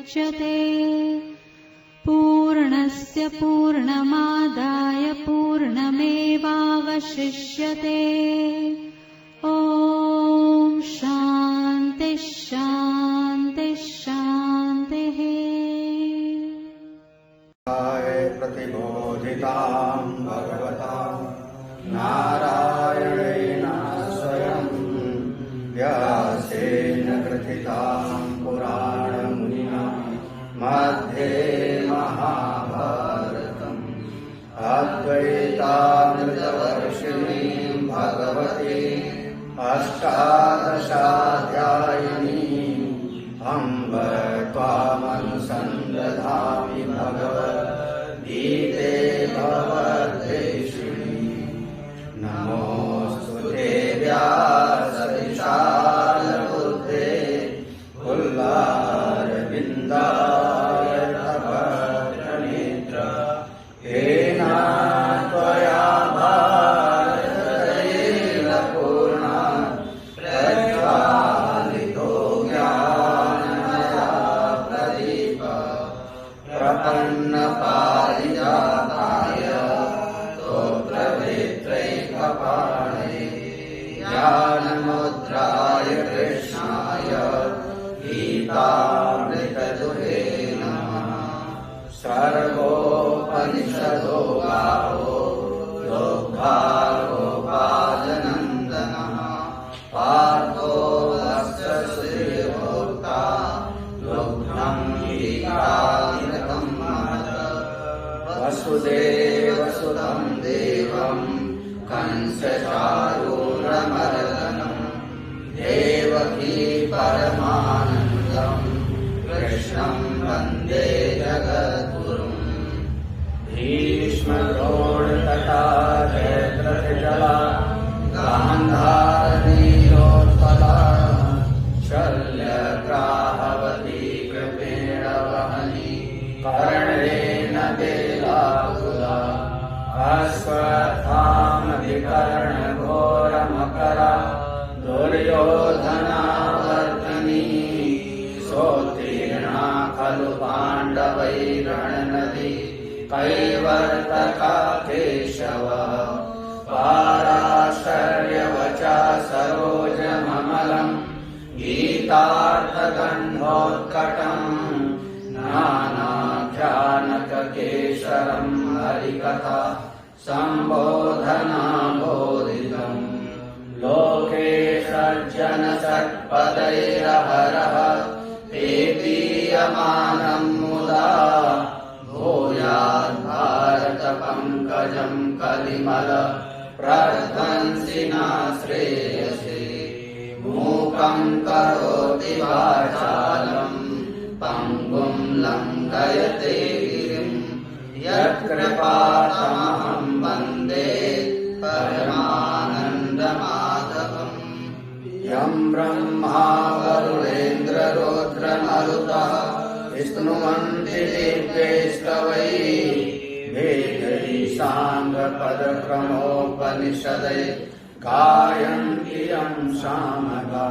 मुच्यते। पूर्णस्य पूर्णमादाय पूर्णमेवावशिष्यते। ॐ शान्ति शान्ति शान्तिः। प्रतिबोधितां भगवता नारायणेन स्वयं व्यासेन ग्रथितां पुराणमुनिना मध्ये महाभारतम् अद्वैतामृतवर्षिणीं भगवती अष्टादशाध्यायिनीम् अम्ब त्वामनुसन्दधामि भगवद्गीते भवद्वेषिणि। नमोऽस्तुते व्यासविशालबुद्धे पुल्लारविन्दाय तव प्रणेत्र। येन त्वया भारततैल पूर्णा प्रज्वालितो ज्ञानमया प्रदीप। प्रपन्नपारिजाताय स्तोत्रवेत्रैकपाणये ज्ञानमुद्राय कृष्णाय गीतामृतदुहे नमः। सर्वोपनिषदो गावो दोग्धारोपादनन्दनः। पार्थो वस्य श्रीभोक्ता दुग्धं गीतामृतं महत्। वसुदेवसुतं देवं कंसचारूरमर्दनं देवकी परमानन्दं कृष्णं वन्दे जगद्गुरुम्। भीष्मद्रोणतथा जयद्रथजला गान्धारीयोत्पला शल्यग्राहवती कृपेण वहनी कर्णेन वेलाकुला। अश्वत्थामधिकर्णघोरमकरा दुर्योधनावर्तनी सोत्तीर्णा खलु पाण्डवैरणनदी कैवर्तका केशव। पाराशर्यवचा सरोजममलं गीतार्थगन्धोत्कटम्। नानाख्यानककेशरं हरिकथा सम्बोधनाबोधितम्। लोके सज्जनसत्पदैरहरः पेपीयमानं मुदा। भूयाद्भारतपङ्कजं कलिमल प्रध्वंसिना श्रेयसे। मूकं करोति वाचालं पङ्गुं लङ्घयते गिरिं। यत्कृपातमहं वन्दे परमानन्दमाधवम्। यं ब्रह्मा वरुणेन्द्ररुद्रमरुतः स्तुवन्ति दिव्यैस्तवैः। वेदैः साङ्गपदक्रमोपनिषदे गायन्ति यं सामगा।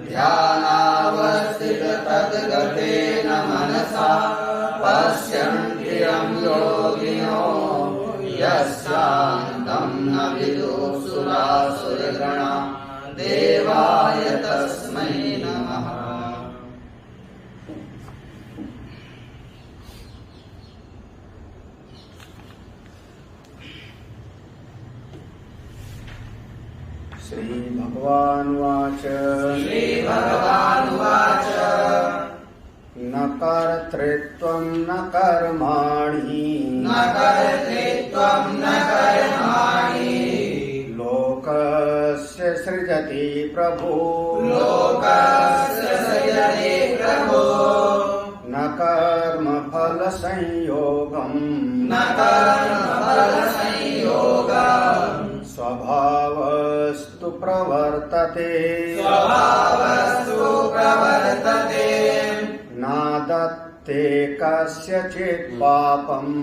ध्यानावस्थिततद्गतेन मनसा पश्यन्ति यं योगिनो। यस्यान्तं न विदुः सुरासुरगणा देवाय तस्मै नमः। श्रीभगवानुवाच न कर्तृत्वं न कर्माणि लोकस्य सृजति प्रभो न कर्मफलसंयोगम् स्वभावस्तु प्रवर्तते नादत्ते कस्यचित् पापम्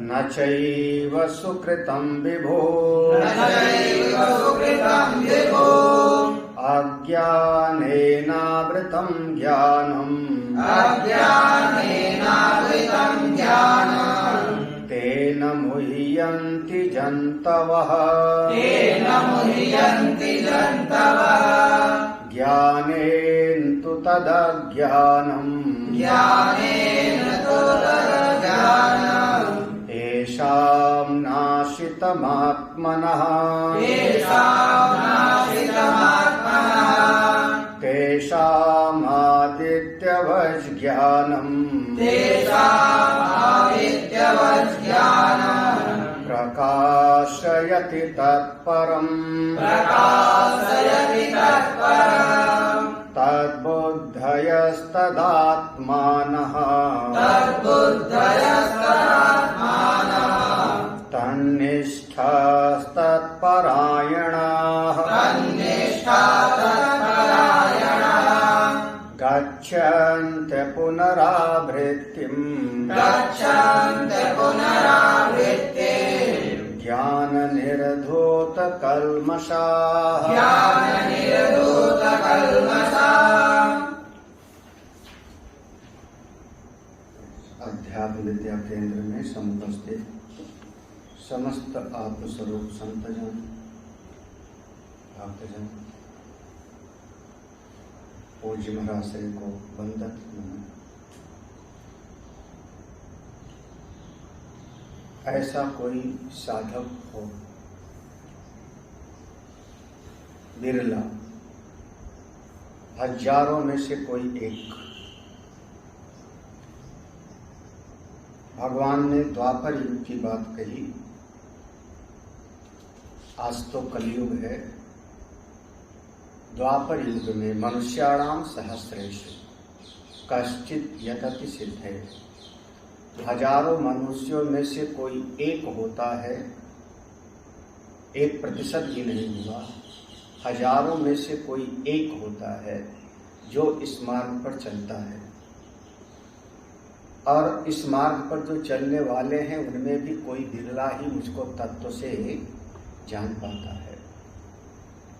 न चैव सुकृतं विभो अज्ञानेनावृतं ज्ञानम् तेन मुह्यन्ति जन्तवः ज्ञानेन तु तदज्ञानम् येषां नाशितमात्मनः तेषामादित्यवज् ज्ञानम् प्रकाशयति तत्परम् तद्बुद्धयस्तदात्मानः तन्निष्ठास्तत्परायणाः गच्छन्ति पुनरावृत्तिम् ज्ञाननिर्धूतकल्मषाः अध्यात्म विद्या केंद्र में समुपस्थित समस्त आत्मस्वरूप संतजन भक्तजन पूज्य महाशय को वंदन नमन। ऐसा कोई साधक हो, बिरला, हजारों में से कोई एक। भगवान ने द्वापर युग की बात कही, आज तो कलयुग है। द्वापर युग में मनुष्याणाम सहस्रेषु कश्चित यतति सिद्धे, हजारों मनुष्यों में से कोई एक होता है, 1% भी नहीं हुआ, हजारों में से कोई एक होता है जो इस मार्ग पर चलता है। और इस मार्ग पर जो चलने वाले हैं उनमें भी कोई बिरला ही मुझको तत्व से जान पाता है।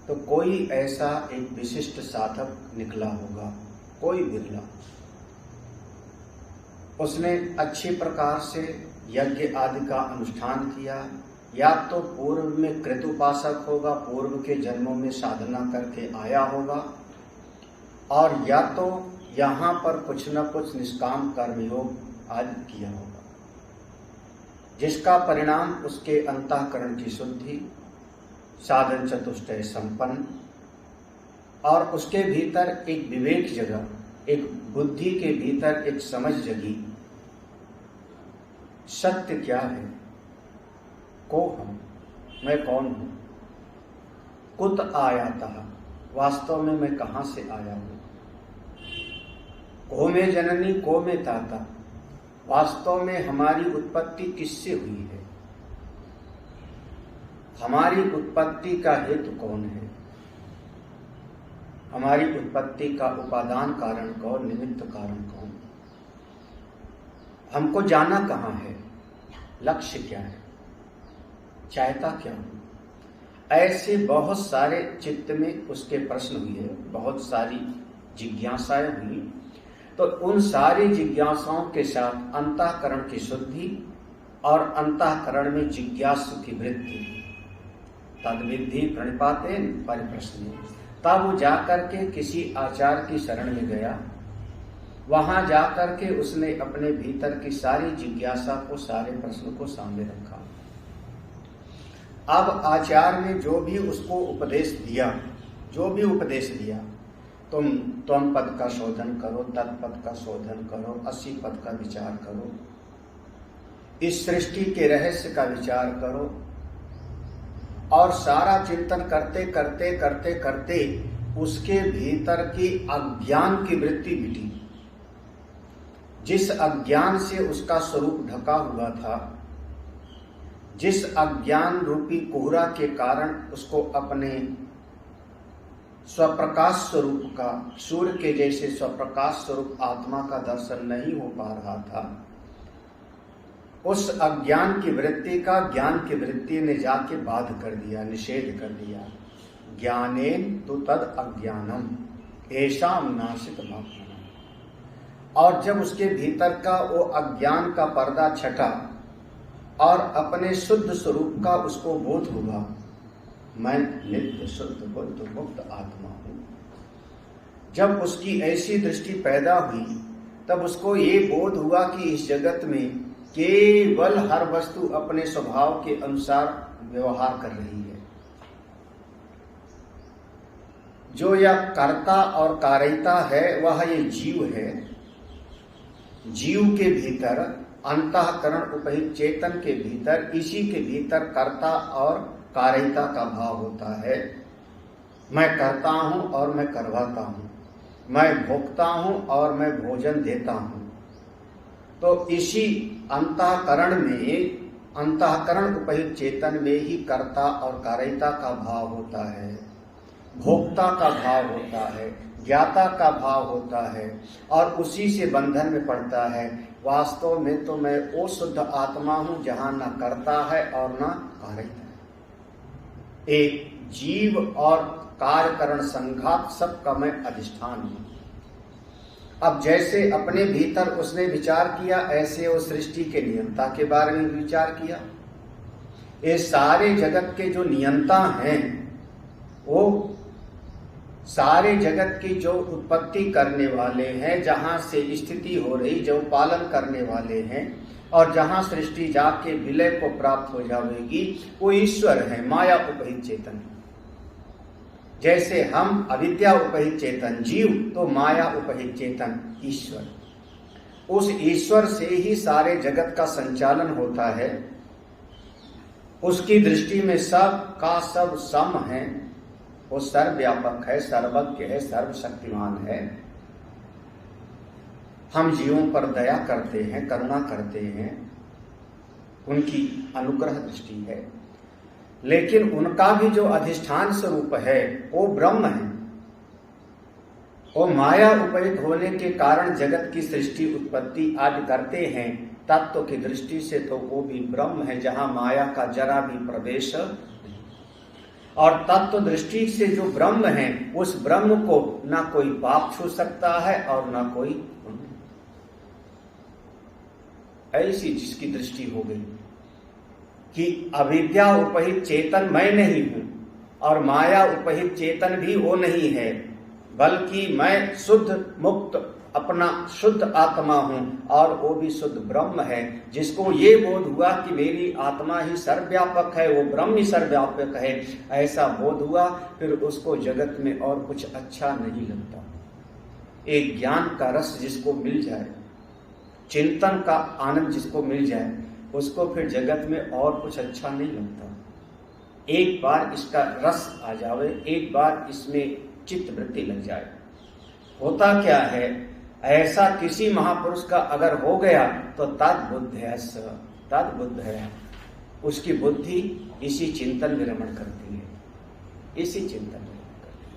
तो कोई ऐसा एक विशिष्ट साधक निकला होगा, कोई बिरला। उसने अच्छी प्रकार से यज्ञ आदि का अनुष्ठान किया, या तो पूर्व में कृत उपासक होगा, पूर्व के जन्मों में साधना करके आया होगा, और या तो यहाँ पर कुछ न कुछ निष्काम कर्मयोग आदि किया होगा, जिसका परिणाम उसके अंतःकरण की शुद्धि, साधन चतुष्टय संपन्न, और उसके भीतर एक विवेक जगह, एक बुद्धि के भीतर एक समझ जगी। सत्य क्या है, को हम, मैं कौन हूं, कुत आयाता, वास्तव में मैं कहां से आया हूं, को में जननी को में ताता, वास्तव में हमारी उत्पत्ति किससे हुई है, हमारी उत्पत्ति का हेतु कौन है, हमारी उत्पत्ति का उपादान कारण कौन, निमित्त कारण कौन, हमको जाना कहाँ है, लक्ष्य क्या है, चाहता क्या हूं। ऐसे बहुत सारे चित्त में उसके प्रश्न हुए, बहुत सारी जिज्ञासाएं हुई। तो उन सारी जिज्ञासाओं के साथ अंतःकरण की शुद्धि और अंतःकरण में जिज्ञासु की वृत्ति, तद्विद्धि प्रणिपाते परिप्रश्न, तब वो जाकर के किसी आचार्य की शरण में गया। वहां जाकर के उसने अपने भीतर की सारी जिज्ञासा को, सारे प्रश्न को सामने रखा। अब आचार्य ने जो भी उसको उपदेश दिया, तुम पद का शोधन करो, तत्पद का शोधन करो, 80 पद का विचार करो, इस सृष्टि के रहस्य का विचार करो, और सारा चिंतन करते करते करते करते उसके भीतर की अज्ञान की वृत्ति मिटी। जिस अज्ञान से उसका स्वरूप ढका हुआ था, जिस अज्ञान रूपी कोहरा के कारण उसको अपने स्वप्रकाश स्वरूप का, सूर्य के जैसे स्वप्रकाश स्वरूप आत्मा का दर्शन नहीं हो पा रहा था, उस अज्ञान की वृत्ति का ज्ञान की वृत्ति ने जाके बाध कर दिया, निषेध कर दिया। ज्ञानेन तु तद अज्ञानम येषाम नाशित मापनम। और जब उसके भीतर का वो अज्ञान का पर्दा छटा और अपने शुद्ध स्वरूप का उसको बोध हुआ, मैं नित्य शुद्ध बुद्ध मुक्त आत्मा हूं, जब उसकी ऐसी दृष्टि पैदा हुई तब उसको ये बोध हुआ कि इस जगत में केवल हर वस्तु अपने स्वभाव के अनुसार व्यवहार कर रही है। जो यह कर्ता और कारिता है वह ये जीव है। जीव के भीतर अंतःकरण उपहित चेतन के भीतर, इसी के भीतर कर्ता और कारिता का भाव होता है। मैं करता हूं और मैं करवाता हूं, मैं भोगता हूं और मैं भोजन देता हूं। तो इसी अंतःकरण में, अंतःकरण उपहित चेतन में ही कर्ता और कारिता का भाव होता है, भोक्ता का भाव होता है, ज्ञाता का भाव होता है और उसी से बंधन में पड़ता है। वास्तव में तो मैं वो शुद्ध आत्मा हूं जहां न करता है और न कारिता है। एक जीव और कार्यकरण संघात सबका मैं अधिष्ठान हूं। अब जैसे अपने भीतर उसने विचार किया, ऐसे वो सृष्टि के नियंता के बारे में विचार किया। ये सारे जगत के जो नियंता हैं, वो सारे जगत की जो उत्पत्ति करने वाले हैं, जहां से स्थिति हो रही, जो पालन करने वाले हैं और जहां सृष्टि जाके विलय को प्राप्त हो जाएगी, वो ईश्वर है, माया उपहित चेतन। जैसे हम अविद्या उपहित चेतन जीव, तो माया उपहित चेतन ईश्वर। उस ईश्वर से ही सारे जगत का संचालन होता है। उसकी दृष्टि में सब का सब सम है। वो सर्वव्यापक है, सर्वज्ञ है, सर्वशक्तिमान है। हम जीवों पर दया करते हैं, करुणा करते हैं, उनकी अनुग्रह दृष्टि है, लेकिन उनका भी जो अधिष्ठान स्वरूप है वो ब्रह्म है। वो माया उपहित होने के कारण जगत की सृष्टि उत्पत्ति आदि करते हैं। तत्व की दृष्टि से तो वो भी ब्रह्म है, जहां माया का जरा भी प्रवेश। और तत्व दृष्टि से जो ब्रह्म है, उस ब्रह्म को ना कोई पाप छू सकता है और ना कोई पुण्य। ऐसी जिसकी दृष्टि हो गई कि अविद्या उपहित चेतन मैं नहीं हूं और माया उपहित चेतन भी वो नहीं है, बल्कि मैं शुद्ध मुक्त अपना शुद्ध आत्मा हूं और वो भी शुद्ध ब्रह्म है। जिसको ये बोध हुआ कि मेरी आत्मा ही सर्वव्यापक है, वो ब्रह्म ही सर्वव्यापक है, ऐसा बोध हुआ, फिर उसको जगत में और कुछ अच्छा नहीं लगता। एक ज्ञान का रस जिसको मिल जाए, चिंतन का आनंद जिसको मिल जाए, उसको फिर जगत में और कुछ अच्छा नहीं लगता। एक बार इसका रस आ जावे, एक बार इसमें चित्त वृत्ति लग जाए। होता क्या है, ऐसा किसी महापुरुष का अगर हो गया तो तद्बुद्ध है, उसकी बुद्धि इसी चिंतन में रमण करती है, इसी चिंतन में रमण करती है।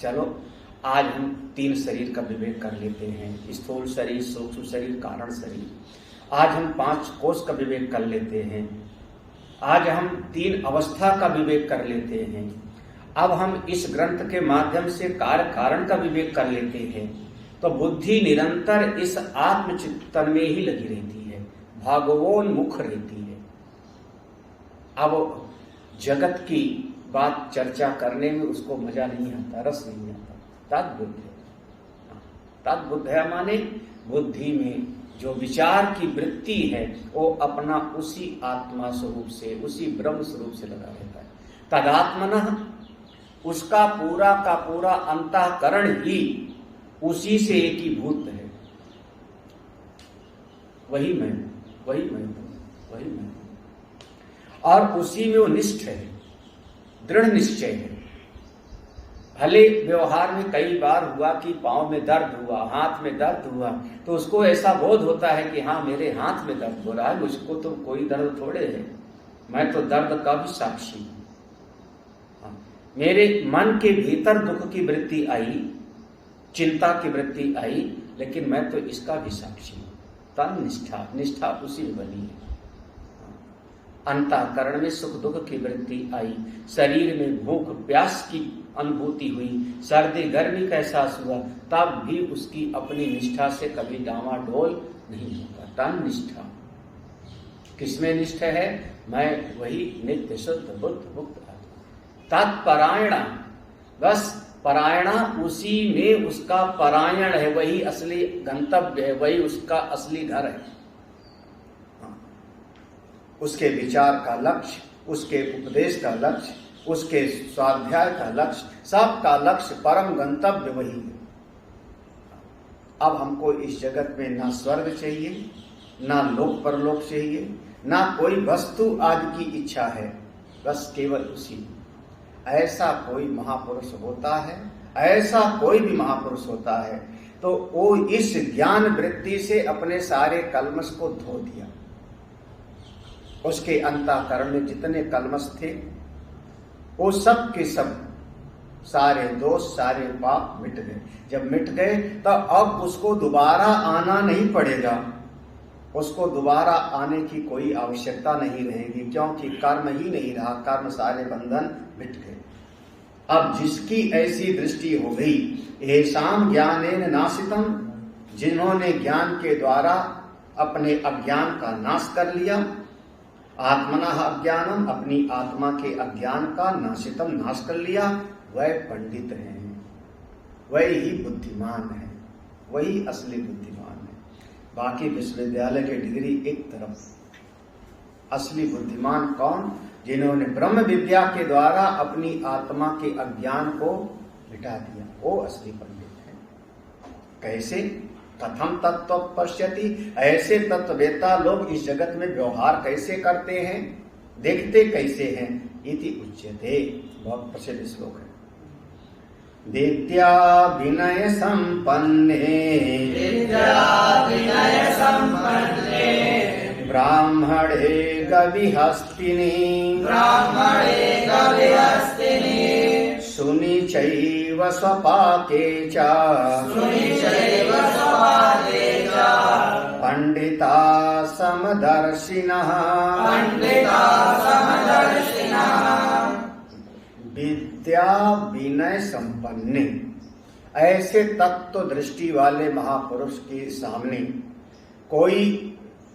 चलो आज हम 3 शरीर का विवेक कर लेते हैं, स्थूल शरीर, सूक्ष्म शरीर, कारण शरीर। आज हम 5 कोश का विवेक कर लेते हैं। आज हम 3 अवस्था का विवेक कर लेते हैं। अब हम इस ग्रंथ के माध्यम से कार्य कारण का विवेक कर लेते हैं। तो बुद्धि निरंतर इस आत्मचिंतन में ही लगी रहती है, भागवोन्मुख रहती है। अब जगत की बात चर्चा करने में उसको मजा नहीं आता, रस नहीं आता। तद्बुद्ध है माने बुद्धि में जो विचार की वृत्ति है वो अपना उसी आत्मा स्वरूप से, उसी ब्रह्म स्वरूप से लगा रहता है। तदात्मनः, उसका पूरा का पूरा अंतःकरण ही उसी से एकीभूत है। वही मैं, वही मैं, वही मैं, और उसी में वो निष्ठ है, दृढ़ निश्चय है। भले व्यवहार में कई बार हुआ कि पांव में दर्द हुआ, हाथ में दर्द हुआ, तो उसको ऐसा बोध होता है कि हाँ मेरे हाथ में दर्द हो रहा है, मुझको तो कोई दर्द थोड़े है, मैं तो दर्द का भी साक्षी हूं। मेरे मन के भीतर दुख की वृत्ति आई, चिंता की वृत्ति आई, लेकिन मैं तो इसका भी साक्षी हूं। तन निष्ठा, निष्ठा उसी में बनी है। अंतःकरण में सुख दुख की वृत्ति आई, शरीर में भूख प्यास की अनुभूति हुई, सर्दी गर्मी का एहसास हुआ, तब भी उसकी अपनी निष्ठा से कभी डामाडोल नहीं होता। तन निष्ठा किसमें निष्ठ है? मैं वही नित्य शुद्ध बुद्ध मुक्त आत्मा। तत्परायणा, बस परायणा उसी में उसका परायण है, वही असली गंतव्य है, वही उसका असली घर है। उसके विचार का लक्ष्य, उसके उपदेश का लक्ष्य, उसके स्वाध्याय का लक्ष्य, सबका लक्ष्य परम गंतव्य वही है। अब हमको इस जगत में ना स्वर्ग चाहिए, ना लोक परलोक चाहिए, ना कोई वस्तु आदि की इच्छा है, बस केवल उसी। ऐसा कोई महापुरुष होता है, ऐसा कोई भी महापुरुष होता है, तो वो इस ज्ञान वृत्ति से अपने सारे कल्मश को धो दिया। उसके अंतःकरण में जितने कल्मश थे वो सब के सब सारे दोष सारे पाप मिट गए। जब मिट गए तो अब उसको दोबारा आना नहीं पड़ेगा, उसको दोबारा आने की कोई आवश्यकता नहीं रहेगी, क्योंकि कर्म ही नहीं रहा, कर्म सारे बंधन मिट गए। अब जिसकी ऐसी दृष्टि हो गई, येषां ज्ञानेन नाशितम, जिन्होंने ज्ञान के द्वारा अपने अज्ञान का नाश कर लिया, आत्मनः अज्ञानम, अपनी आत्मा के अज्ञान का नाशितम, नाश कर लिया, वह पंडित हैं, वही बुद्धिमान है, वही असली बुद्धिमान है। बाकी विश्वविद्यालय के डिग्री एक तरफ, असली बुद्धिमान कौन? जिन्होंने ब्रह्म विद्या के द्वारा अपनी आत्मा के अज्ञान को मिटा दिया, वो असली पंडित है। कैसे? कथम तत्व पश्यति, ऐसे तत्ववेता लोग इस जगत में व्यवहार कैसे करते हैं, देखते कैसे हैं, इति उच्यते। बहुत प्रसिद्ध श्लोक है। विद्या विनय संपन्ने, ब्राह्मणे गविहस्तिनि, सुनि चैव स्वपाके च, पंडिता समदर्शिनः, विद्या विनय संपन्ने। ऐसे तत्व दृष्टि वाले महापुरुष के सामने कोई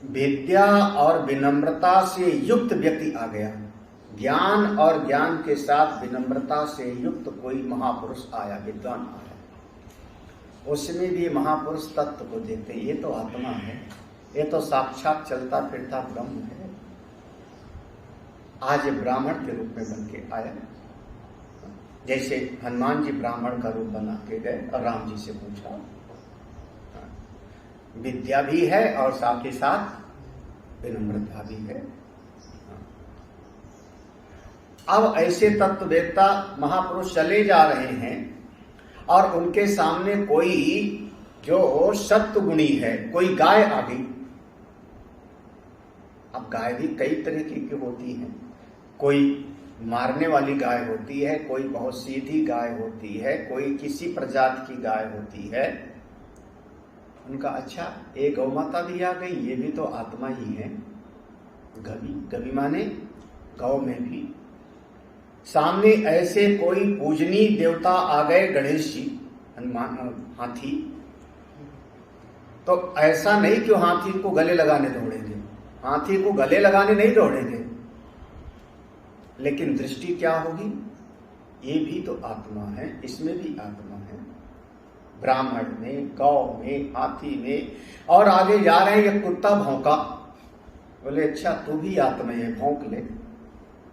विद्या और विनम्रता से युक्त व्यक्ति आ गया, ज्ञान और ज्ञान के साथ विनम्रता से युक्त कोई महापुरुष आया, विद्वान आया, उसमें भी महापुरुष तत्व को देखते, ये तो आत्मा है, ये तो साक्षात चलता फिरता ब्रह्म है। आज ब्राह्मण के रूप में बन के आया, जैसे हनुमान जी ब्राह्मण का रूप बना के गए और राम जी से पूछा, विद्या भी है और साथ ही साथ विनम्रता भी है। अब ऐसे तत्ववेत्ता महापुरुष चले जा रहे हैं और उनके सामने कोई जो सत्व गुणी है, कोई गाय आ गई। अब गाय भी कई तरीके की होती है, कोई मारने वाली गाय होती है, कोई बहुत सीधी गाय होती है, कोई किसी प्रजाति की गाय होती है। उनका अच्छा एक गौ माता भी आ गई, ये भी तो आत्मा ही है। गवि, गवि माने गौ में भी। सामने ऐसे कोई पूजनीय देवता आ गए, गणेश जी, हनुमान, हाथी, तो ऐसा नहीं कि हाथी को गले लगाने दौड़ेंगे, हाथी को गले लगाने नहीं दौड़ेंगे, लेकिन दृष्टि क्या होगी? ये भी तो आत्मा है, इसमें भी आत्मा है, ब्राह्मण में, गौ में, हाथी में। और आगे जा रहे हैं, ये कुत्ता भौंका, बोले अच्छा तू भी आत्मा है, भौंक ले,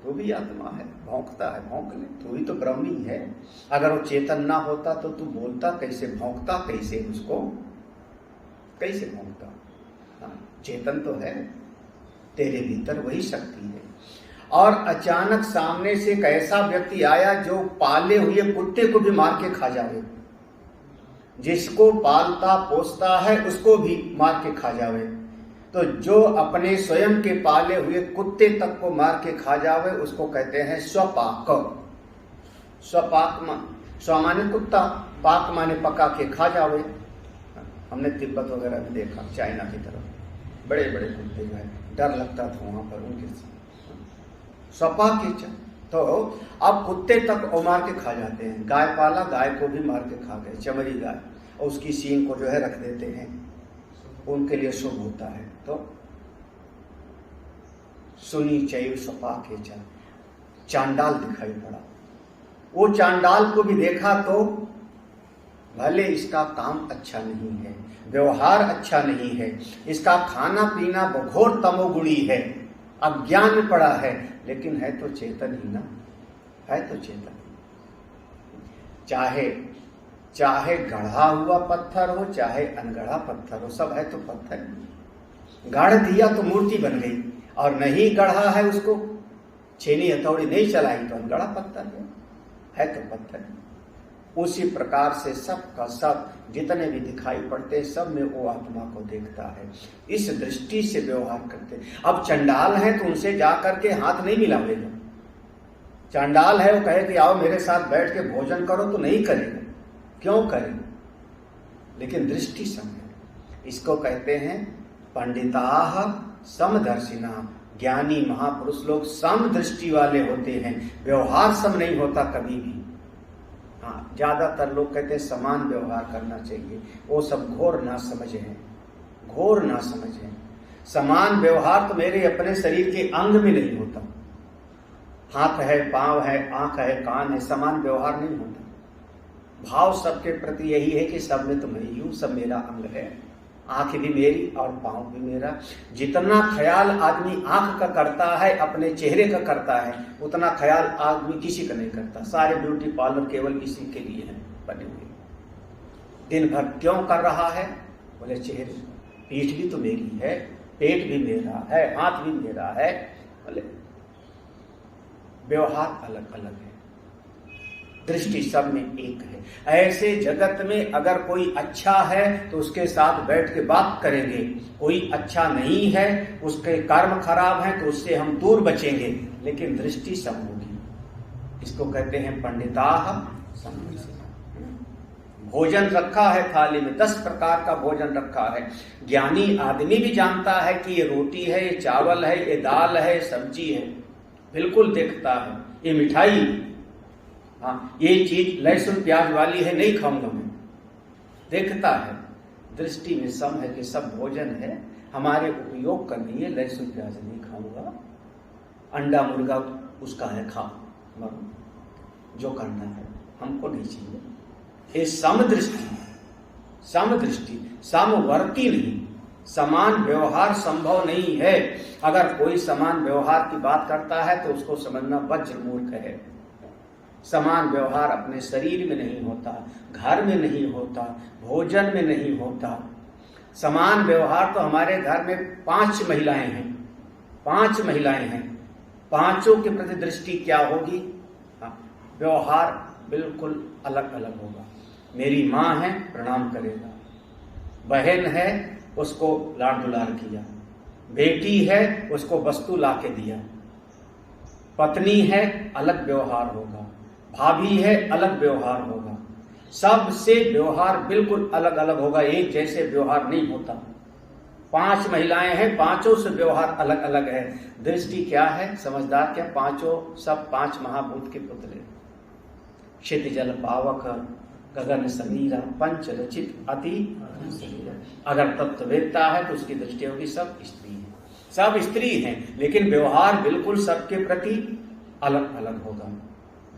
तू भी आत्मा है, भौंकता है, भौंक ले, तू भी तो ब्रह्मी है। अगर वो चेतन ना होता तो तू बोलता कैसे, भौंकता कैसे, उसको कैसे भौंकता? चेतन तो है, तेरे भीतर वही शक्ति है। और अचानक सामने से एक ऐसा व्यक्ति आया जो पाले हुए कुत्ते को भी मार के खा जावे, जिसको पालता पोसता है उसको भी मार के खा जावे। तो जो अपने स्वयं के पाले हुए कुत्ते तक को मार के खा जावे उसको कहते हैं स्वपाक। स्वपाक स्व माने कुत्ता, पाक माने पका के खा जावे। हमने तिब्बत वगैरह में देखा, चाइना की तरफ बड़े बड़े कुत्ते गए, डर लगता था वहां पर उनके। स्वपाकेच। तो अब कुत्ते तक वो मार के खा जाते हैं, गाय पाला, गाय को भी मार के खा गए, चमड़ी गाय, और उसकी सींग को जो है रख देते हैं, उनके लिए शुभ होता है। तो सुनी चैव स्वपाकेच, चांडाल दिखाई पड़ा। वो चांडाल को भी देखा तो भले इसका काम अच्छा नहीं है, व्यवहार अच्छा नहीं है, इसका खाना पीना घोर तमोगुणी है, अज्ञान में पड़ा है, लेकिन है तो चेतन ही ना, है तो चेतन। चाहे गढ़ा हुआ पत्थर हो, चाहे अनगढ़ा पत्थर हो, सब है तो पत्थर। गढ़ दिया तो मूर्ति बन गई, और नहीं गढ़ा है, उसको छेनी हथौड़ी नहीं चलाई तो अनगढ़ा पत्थर है तो पत्थर। उसी प्रकार से सब का सब जितने भी दिखाई पड़ते सब में वो आत्मा को देखता है, इस दृष्टि से व्यवहार करते। अब चंडाल है तो उनसे जाकर के हाथ नहीं मिलावेगा। चंडाल है वो कहे कि आओ मेरे साथ बैठ के भोजन करो तो नहीं करेगा, क्यों करेगा? लेकिन दृष्टि सम है। इसको कहते हैं पंडिताः समदर्शिना। ज्ञानी महापुरुष लोग सम दृष्टि वाले होते हैं, व्यवहार सम नहीं होता कभी भी। हाँ, ज्यादातर लोग कहते हैं समान व्यवहार करना चाहिए, वो सब घोर ना समझ है, घोर ना समझ है। समान व्यवहार तो मेरे अपने शरीर के अंग में नहीं होता, हाथ है, पांव है, आंख है, कान है, समान व्यवहार नहीं होता। भाव सबके प्रति यही है कि सब में तो मैं ही हूं, सब मेरा अंग है, आंख भी मेरी और पांव भी मेरा। जितना ख्याल आदमी आंख का करता है, अपने चेहरे का करता है, उतना ख्याल आदमी किसी का नहीं करता। सारे ब्यूटी पार्लर केवल इसी के लिए हैं बने हुए। दिन भर क्यों कर रहा है? बोले चेहरे, पीठ भी तो मेरी है, पेट भी मेरा है, हाथ भी मेरा है। बोले व्यवहार अलग अलग है, दृष्टि सब में एक है। ऐसे जगत में अगर कोई अच्छा है तो उसके साथ बैठ के बात करेंगे, कोई अच्छा नहीं है, उसके कर्म खराब हैं तो उससे हम दूर बचेंगे, लेकिन दृष्टि सब होगी। इसको कहते हैं पंडिताः समदर्शिनः। भोजन रखा है थाली में, 10 प्रकार का भोजन रखा है। ज्ञानी आदमी भी जानता है कि ये रोटी है, ये चावल है, ये दाल है, सब्जी है, बिल्कुल देखता है। ये मिठाई, हाँ ये चीज लहसुन प्याज वाली है, नहीं खाऊंगा मैं, देखता है। दृष्टि में सम है कि सब भोजन है, हमारे उपयोग का नहीं है, लहसुन प्याज नहीं खाऊंगा, अंडा मुर्गा उसका है, खा मरो, जो करना है, हमको नहीं चाहिए। ये समदृष्टि, समदृष्टि, समवर्ती नहीं, समान व्यवहार संभव नहीं है। अगर कोई समान व्यवहार की बात करता है तो उसको समझना वज्र मूर्ख है। समान व्यवहार अपने शरीर में नहीं होता, घर में नहीं होता, भोजन में नहीं होता। समान व्यवहार तो हमारे घर में 5 महिलाएं हैं, 5 महिलाएं हैं, पांचों के प्रति दृष्टि क्या होगी? व्यवहार बिल्कुल अलग अलग होगा। मेरी माँ है, प्रणाम करेगा, बहन है, उसको लाड दुलार किया, बेटी है, उसको वस्तु ला के दिया, पत्नी है, अलग व्यवहार होगा, भाभी है, अलग व्यवहार होगा, सबसे व्यवहार बिल्कुल अलग अलग होगा, एक जैसे व्यवहार नहीं होता। 5 महिलाएं हैं, पांचों से व्यवहार अलग अलग है। दृष्टि क्या है? समझदार क्या? पांचों सब 5 महाभूत के पुतले, क्षिति जल पावक गगन समीरा पंच रचित अति। अगर तत्ववेत्ता है तो उसकी दृष्टि होगी सब स्त्री है, सब स्त्री हैं, लेकिन व्यवहार बिल्कुल सबके प्रति अलग अलग होगा।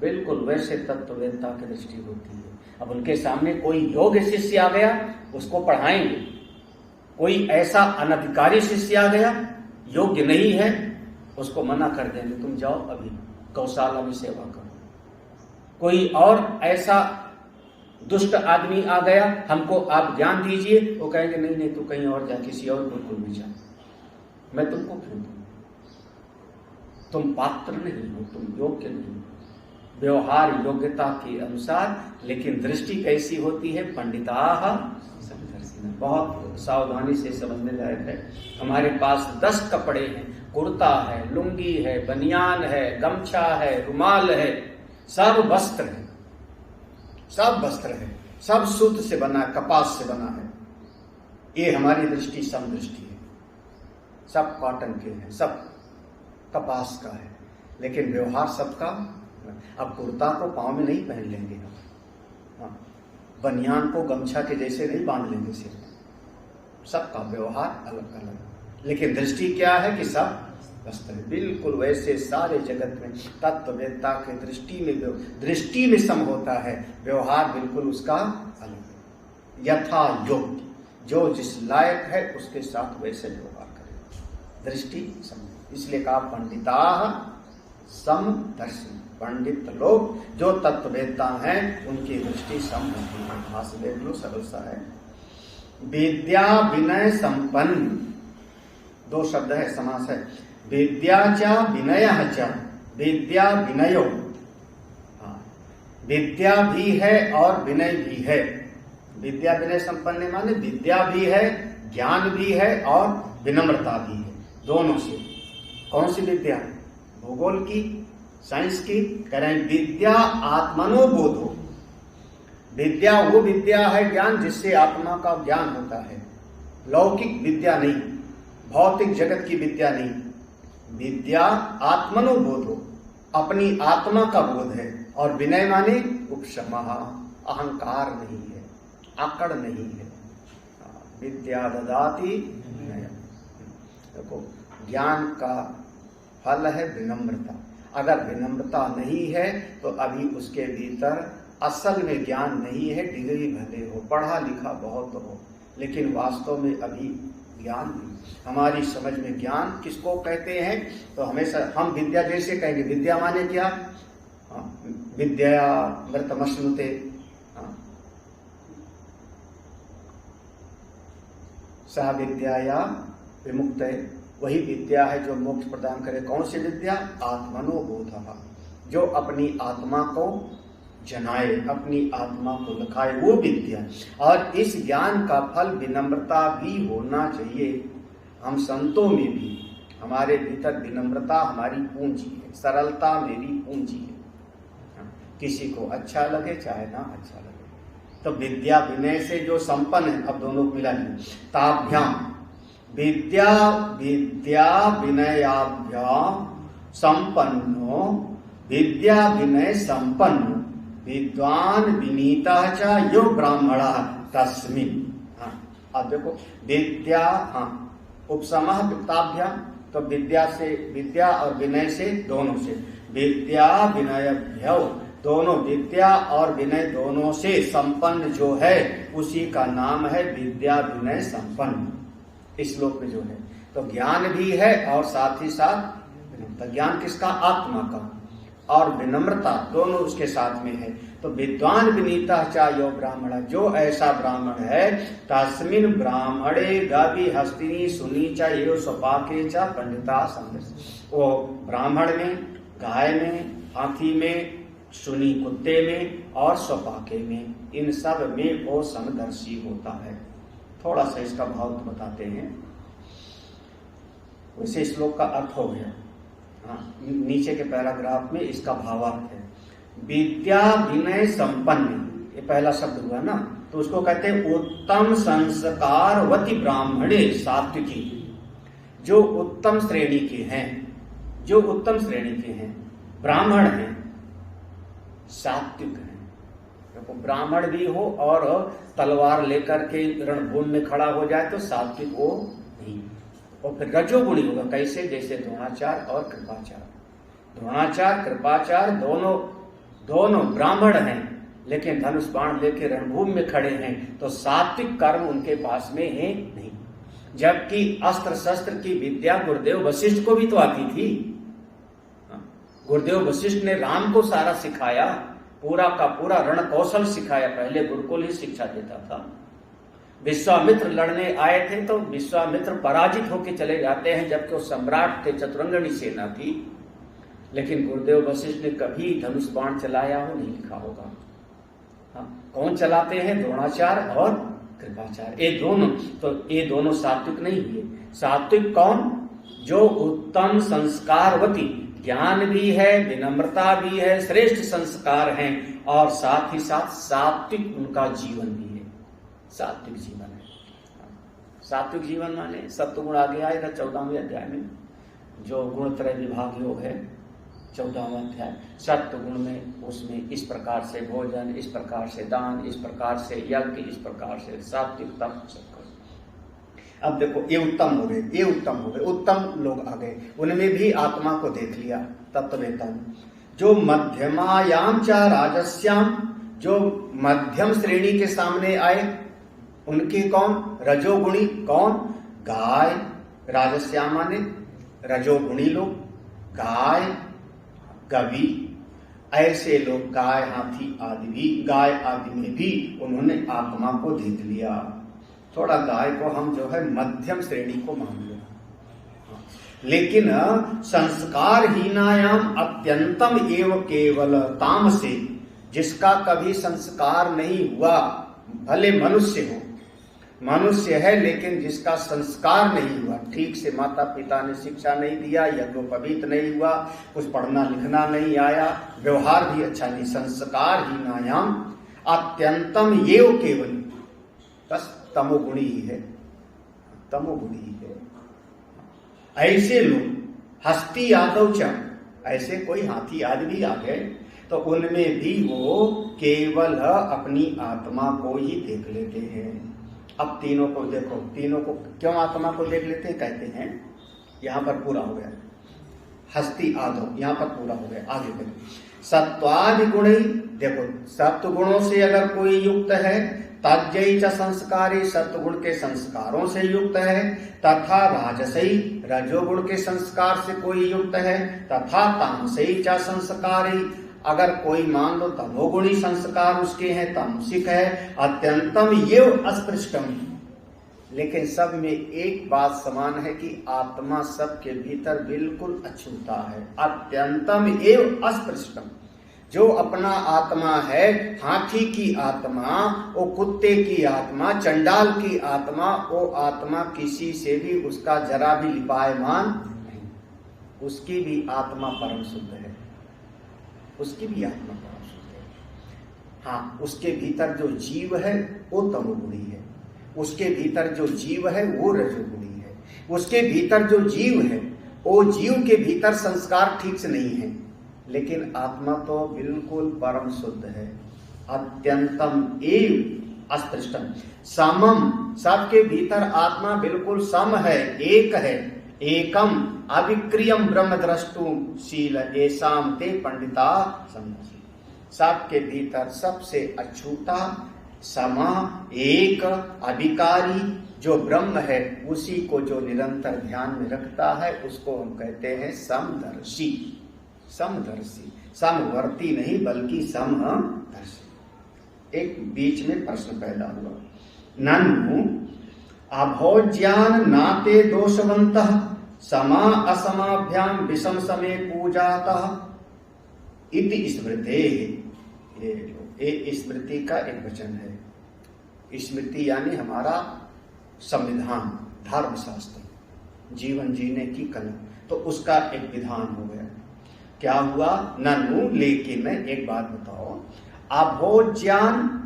बिल्कुल वैसे तत्ववेत्ता की दृष्टि होती है। अब उनके सामने कोई योग्य शिष्य आ गया, उसको पढ़ाएंगे। कोई ऐसा अनधिकारी शिष्य आ गया, योग्य नहीं है, उसको मना कर देंगे, तुम जाओ अभी गौशाला में सेवा करो। कोई और ऐसा दुष्ट आदमी आ गया, हमको आप ज्ञान दीजिए, वो कहेंगे नहीं नहीं तू कहीं और जा, किसी और गुरुकुल में जा, मैं तुमको क्यों दूं, तुम पात्र नहीं हो, तुम योग्य नहीं हो। व्यवहार योग्यता के अनुसार, लेकिन दृष्टि कैसी होती है? पंडिताः समदर्शिनः। बहुत सावधानी से समझने लायक है। हमारे पास 10 कपड़े हैं, कुर्ता है, लुंगी है, बनियान है, गमछा है, रुमाल है, सब वस्त्र है, सब वस्त्र है, सब सूत्र से बना है, कपास से बना है। ये हमारी दृष्टि समदृष्टि है। सब कॉटन के हैं, सब कपास का है, लेकिन व्यवहार सबका। अब कुर्ता को पाँव में नहीं पहन लेंगे हम, हाँ, बनियान को गमछा के जैसे नहीं बांध लेंगे सिर में, सबका व्यवहार अलग अलग, लेकिन दृष्टि क्या है कि सब वस्त्र है। बिल्कुल वैसे सारे जगत में तत्ववेत्ता के दृष्टि में सम होता है, व्यवहार बिल्कुल उसका अलग है। यथा योग्य, जो जिस लायक है उसके साथ वैसे व्यवहार करे, दृष्टि सम। इसलिए कहा पंडिता समदर्शी, पंडित लोग जो तत्ववेत्ता हैं उनकी दृष्टि सम होती है। भाष देख लो, सरल सा है। विद्या विनय संपन्न, दो शब्द है, समास है। विद्या च विनय च, विद्या विनयो, विद्या भी है और विनय भी है। विद्या विनय संपन्न माने विद्या भी है, ज्ञान भी है और विनम्रता भी है, दोनों से। कौन सी विद्या? भूगोल की, साइंस की? कह रहे हैं विद्या आत्मनो बोधो। विद्या वो विद्या है, ज्ञान जिससे आत्मा का ज्ञान होता है, लौकिक विद्या नहीं, भौतिक जगत की विद्या नहीं। विद्या आत्मनो बोधो, अपनी आत्मा का बोध है। और विनय माने उपशमः, अहंकार नहीं है, आकड़ नहीं है। विद्या ददाति विनय। देखो, ज्ञान का फल है विनम्रता। अगर विनम्रता नहीं है तो अभी उसके भीतर असल में ज्ञान नहीं है। डिग्री भले हो, पढ़ा लिखा बहुत हो, लेकिन वास्तव में अभी ज्ञान नहीं। हमारी समझ में ज्ञान किसको कहते हैं? तो हमेशा हम विद्या जैसे कहेंगे। विद्या माने क्या? विद्या मृतमश्नुते, सा विद्या या विमुक्त, वही विद्या है जो मोक्ष प्रदान करे। कौन सी विद्या? आत्मनो बोधः, जो अपनी आत्मा को जनाए, अपनी आत्मा को लखाए, वो विद्या। और इस ज्ञान का फल विनम्रता भी होना चाहिए। हम संतों में भी हमारे भीतर विनम्रता हमारी पूंजी है, सरलता मेरी पूंजी है। किसी को अच्छा लगे चाहे ना अच्छा लगे। तो विद्या विनय से जो संपन्न है, अब दोनों को मिला ली, ताभ्याम विद्या विद्या विनयाभ्याम संपन्नो, विद्या विनय संपन्न विद्वान विनीता च यो ब्राह्मणा तस्मिन्। अब देखो विद्या, उपसमः वित्ताभ्याम, तो विद्या से, विद्या और विनय से, दोनों से। विद्या विनयभ्यो, दोनों विद्या और विनय दोनों से संपन्न जो है उसी का नाम है विद्या विनय संपन्न। इस श्लोक में जो है तो ज्ञान भी है और साथ ही साथ विनम्रता। ज्ञान किसका? आत्मा का, और विनम्रता दोनों उसके साथ में है। तो विद्वान विनीता च यो ब्राह्मण, जो ऐसा ब्राह्मण है, तस्मिन् ब्राह्मणे गावी हस्तिनी सुनी च यो स्वपाके च पंडिता समदर्शी। वो ब्राह्मण में, गाय में, हाथी में, सुनी कुत्ते में और स्वपाके में, इन सब में वो समदर्शी होता है। थोड़ा सा इसका भाव तो बताते हैं। वैसे श्लोक का अर्थ हो गया, नीचे के पैराग्राफ में इसका भावार्थ है। विद्या विनय संपन्न, ये पहला शब्द हुआ ना, तो उसको कहते हैं उत्तम संस्कारवती ब्राह्मणे सात्विकी, जो उत्तम श्रेणी के हैं, जो उत्तम श्रेणी के हैं, ब्राह्मण हैं, सात्विक हैं। देखो, ब्राह्मण भी हो और तलवार लेकर के रणभूमि में खड़ा हो जाए तो सात्विक वो नहीं। और फिर रजोगुणी होगा, कैसे? जैसे द्रोणाचार्य और कृपाचार्य। द्रोणाचार्य कृपाचार्य दोनों ब्राह्मण हैं, लेकिन धनुष बाण लेके रणभूमि में खड़े हैं, तो सात्विक कर्म उनके पास में है नहीं। जबकि अस्त्र शस्त्र की विद्या गुरुदेव वशिष्ठ को भी तो आती थी। गुरुदेव वशिष्ठ ने राम को सारा सिखाया, पूरा का पूरा रण कौशल सिखाया। पहले गुरुकुल ही शिक्षा देता था। विश्वामित्र लड़ने आए थे तो विश्वामित्र पराजित होकर चले जाते हैं, जबकि वो सम्राट थे, चतुरंगनी सेना थी। लेकिन गुरुदेव वशिष्ठ ने कभी धनुष बाण चलाया हो नहीं लिखा होगा। कौन चलाते हैं? द्रोणाचार्य और कृपाचार्य। ये दोनों सात्विक नहीं हुए। सात्विक कौन? जो उत्तम संस्कारवती, ज्ञान भी है, विनम्रता भी है, श्रेष्ठ संस्कार हैं, और साथ ही साथ सात्विक उनका जीवन भी है। सात्विक जीवन है। सात्विक जीवन माने सत्वगुण आगे आएगा 14वें अध्याय में, जो गुणत्रय विभाग योग है। 14वां अध्याय। सत्व गुण में उसमें इस प्रकार से भोजन, इस प्रकार से दान, इस प्रकार से यज्ञ, इस प्रकार से सात्विक तप सब कर। अब देखो ये उत्तम हो गए, ये उत्तम हो गए, उत्तम लोग आ गए, उनमें भी आत्मा को देख लिया तत्ववेतन। जो मध्यमायाम चा राजस्याम, जो मध्यम श्रेणी के सामने आए उनके कौन? रजोगुणी। कौन? गाय। राजस्याम माने रजोगुणी लोग, गाय, कवि, ऐसे लोग, गाय, हाथी आदि भी, गाय आदि में भी उन्होंने आत्मा को देख लिया। थोड़ा गाय को हम जो है मध्यम श्रेणी को मान लिया, लेकिन संस्कारहीनायाम अत्यंतम एव केवल तामसे, जिसका कभी संस्कार नहीं हुआ, भले मनुष्य हो, मनुष्य है लेकिन जिसका संस्कार नहीं हुआ, ठीक से माता पिता ने शिक्षा नहीं दिया, यज्ञोपवीत नहीं हुआ, कुछ पढ़ना लिखना नहीं आया, व्यवहार भी अच्छा नहीं, संस्कारहीनायाम अत्यंतम एव केवल, बस तमोगुणी ही है, तमोगुणी ही है। ऐसे लोग हस्ती यादव च, ऐसे कोई हाथी आदि भी आ गए तो उनमें भी वो केवल अपनी आत्मा को ही देख लेते हैं। अब तीनों को देखो, तीनों को क्यों आत्मा को देख लेते हैं? कहते हैं यहां पर पूरा हो गया, हस्ती आदव यहां पर पूरा हो गया। आगे देखो, सत्वादि गुण, देखो सत्व गुणों से अगर कोई युक्त है, ताज्यई च संस्कारी, सत्वगुण के संस्कारों से युक्त है, तथा राजसई, रजोगुण के संस्कार से कोई युक्त है, तथा तामसई च संस्कारी, अगर कोई मान लो तमोगुणी संस्कार उसके हैं, तामसिक है, अत्यंतम ये अस्पृष्टम, लेकिन सब में एक बात समान है कि आत्मा सबके भीतर बिल्कुल अछूता है। अत्यंतम एव अस्पृष्टम, जो अपना आत्मा है, हाथी की आत्मा, वो कुत्ते की आत्मा, चंडाल की आत्मा, वो आत्मा किसी से भी उसका जरा भी लिपायमान नहीं, उसकी भी आत्मा परम शुद्ध है, उसकी भी आत्मा परम शुद्ध है। हाँ, उसके भीतर जो जीव है वो तमोगुणी है, उसके भीतर जो जीव है वो रजोगुणी है, उसके भीतर जो जीव है वो जीव के भीतर संस्कार ठीक से नहीं है, लेकिन आत्मा तो बिल्कुल परम शुद्ध है। अत्यंतम एव अस्पृष्टम, समम, सबके भीतर आत्मा बिल्कुल सम है, एक है, एकम अविक्रियम ब्रह्म द्रष्टुशील ऐसाम ते पंडिता समझी, सबके भीतर सबसे अछूता, समा, एक, अभिकारी जो ब्रह्म है, उसी को जो निरंतर ध्यान में रखता है उसको हम कहते हैं समदर्शी। समदर्शी, समवर्ती नहीं बल्कि समदर्शी। एक बीच में प्रश्न पैदा हुआ, ननु अभोज्यान नाते दोषवंतः समा असमाभ्याम विषम समय पूजातः इति स्मृते। ये स्मृति का एक वचन है। स्मृति यानी हमारा संविधान, धर्मशास्त्र, जीवन जीने की कला, तो उसका एक विधान हो गया। क्या हुआ? ननु, लेकिन एक बात बताओ, अभोज्यान,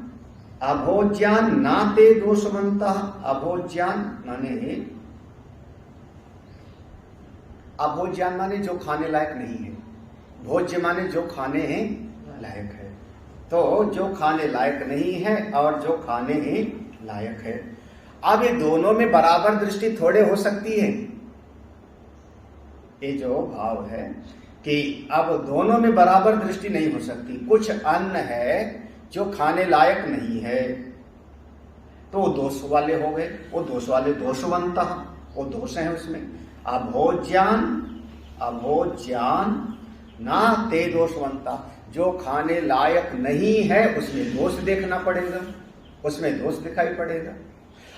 अभोज्यान नाते दोषवंतः, अभोज्यान माने, अभोज्यान माने जो खाने लायक नहीं है, भोज्य माने जो खाने लायक है, तो जो खाने लायक नहीं है और जो खाने लायक है। अब ये दोनों में बराबर दृष्टि थोड़े हो सकती है। ये जो भाव है कि अब दोनों में बराबर दृष्टि नहीं हो सकती। कुछ अन्न है जो खाने लायक नहीं है तो वो दोष वाले हो गए, वो दोष वाले दोषवंत, वो दोष है उसमें। अभोज्यान, अभोज्यान ना ते दोषवंता, जो खाने लायक नहीं है उसमें दोष देखना पड़ेगा, उसमें दोष दिखाई पड़ेगा।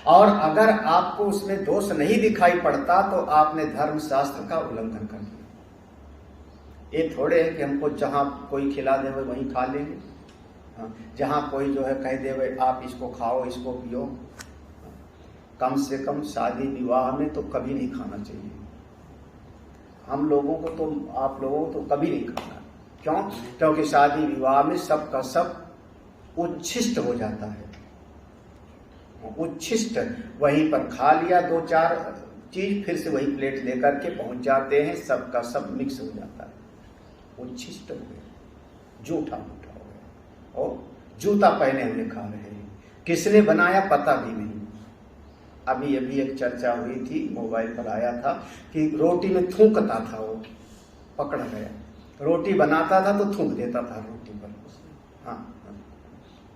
और अगर आपको उसमें दोष नहीं दिखाई पड़ता तो आपने धर्मशास्त्र का उल्लंघन कर दिया। ये थोड़े है कि हमको जहां कोई खिला दे वहीं खा लेंगे, जहां कोई जो है कह दे आप इसको खाओ इसको पियो, कम से कम शादी विवाह में तो कभी नहीं खाना चाहिए। हम लोगों को तो, आप लोगों को तो कभी नहीं खाना। क्यों? क्योंकि शादी विवाह में सब का सब उच्छिष्ट हो जाता है, उच्छिष्ट, वहीं पर खा लिया दो चार चीज, फिर से वही प्लेट लेकर के पहुंच जाते हैं, सबका सब मिक्स हो जाता है। उच्छिष्ट हो गया, जूठा मूठा हो गया, और जूता पहने हुए खा रहे हैं। किसने बनाया पता भी नहीं। अभी अभी एक चर्चा हुई थी, मोबाइल पर आया था कि रोटी में थूकता था, वो पकड़ा गया। रोटी बनाता था तो थूक देता था रोटी पर। हाँ,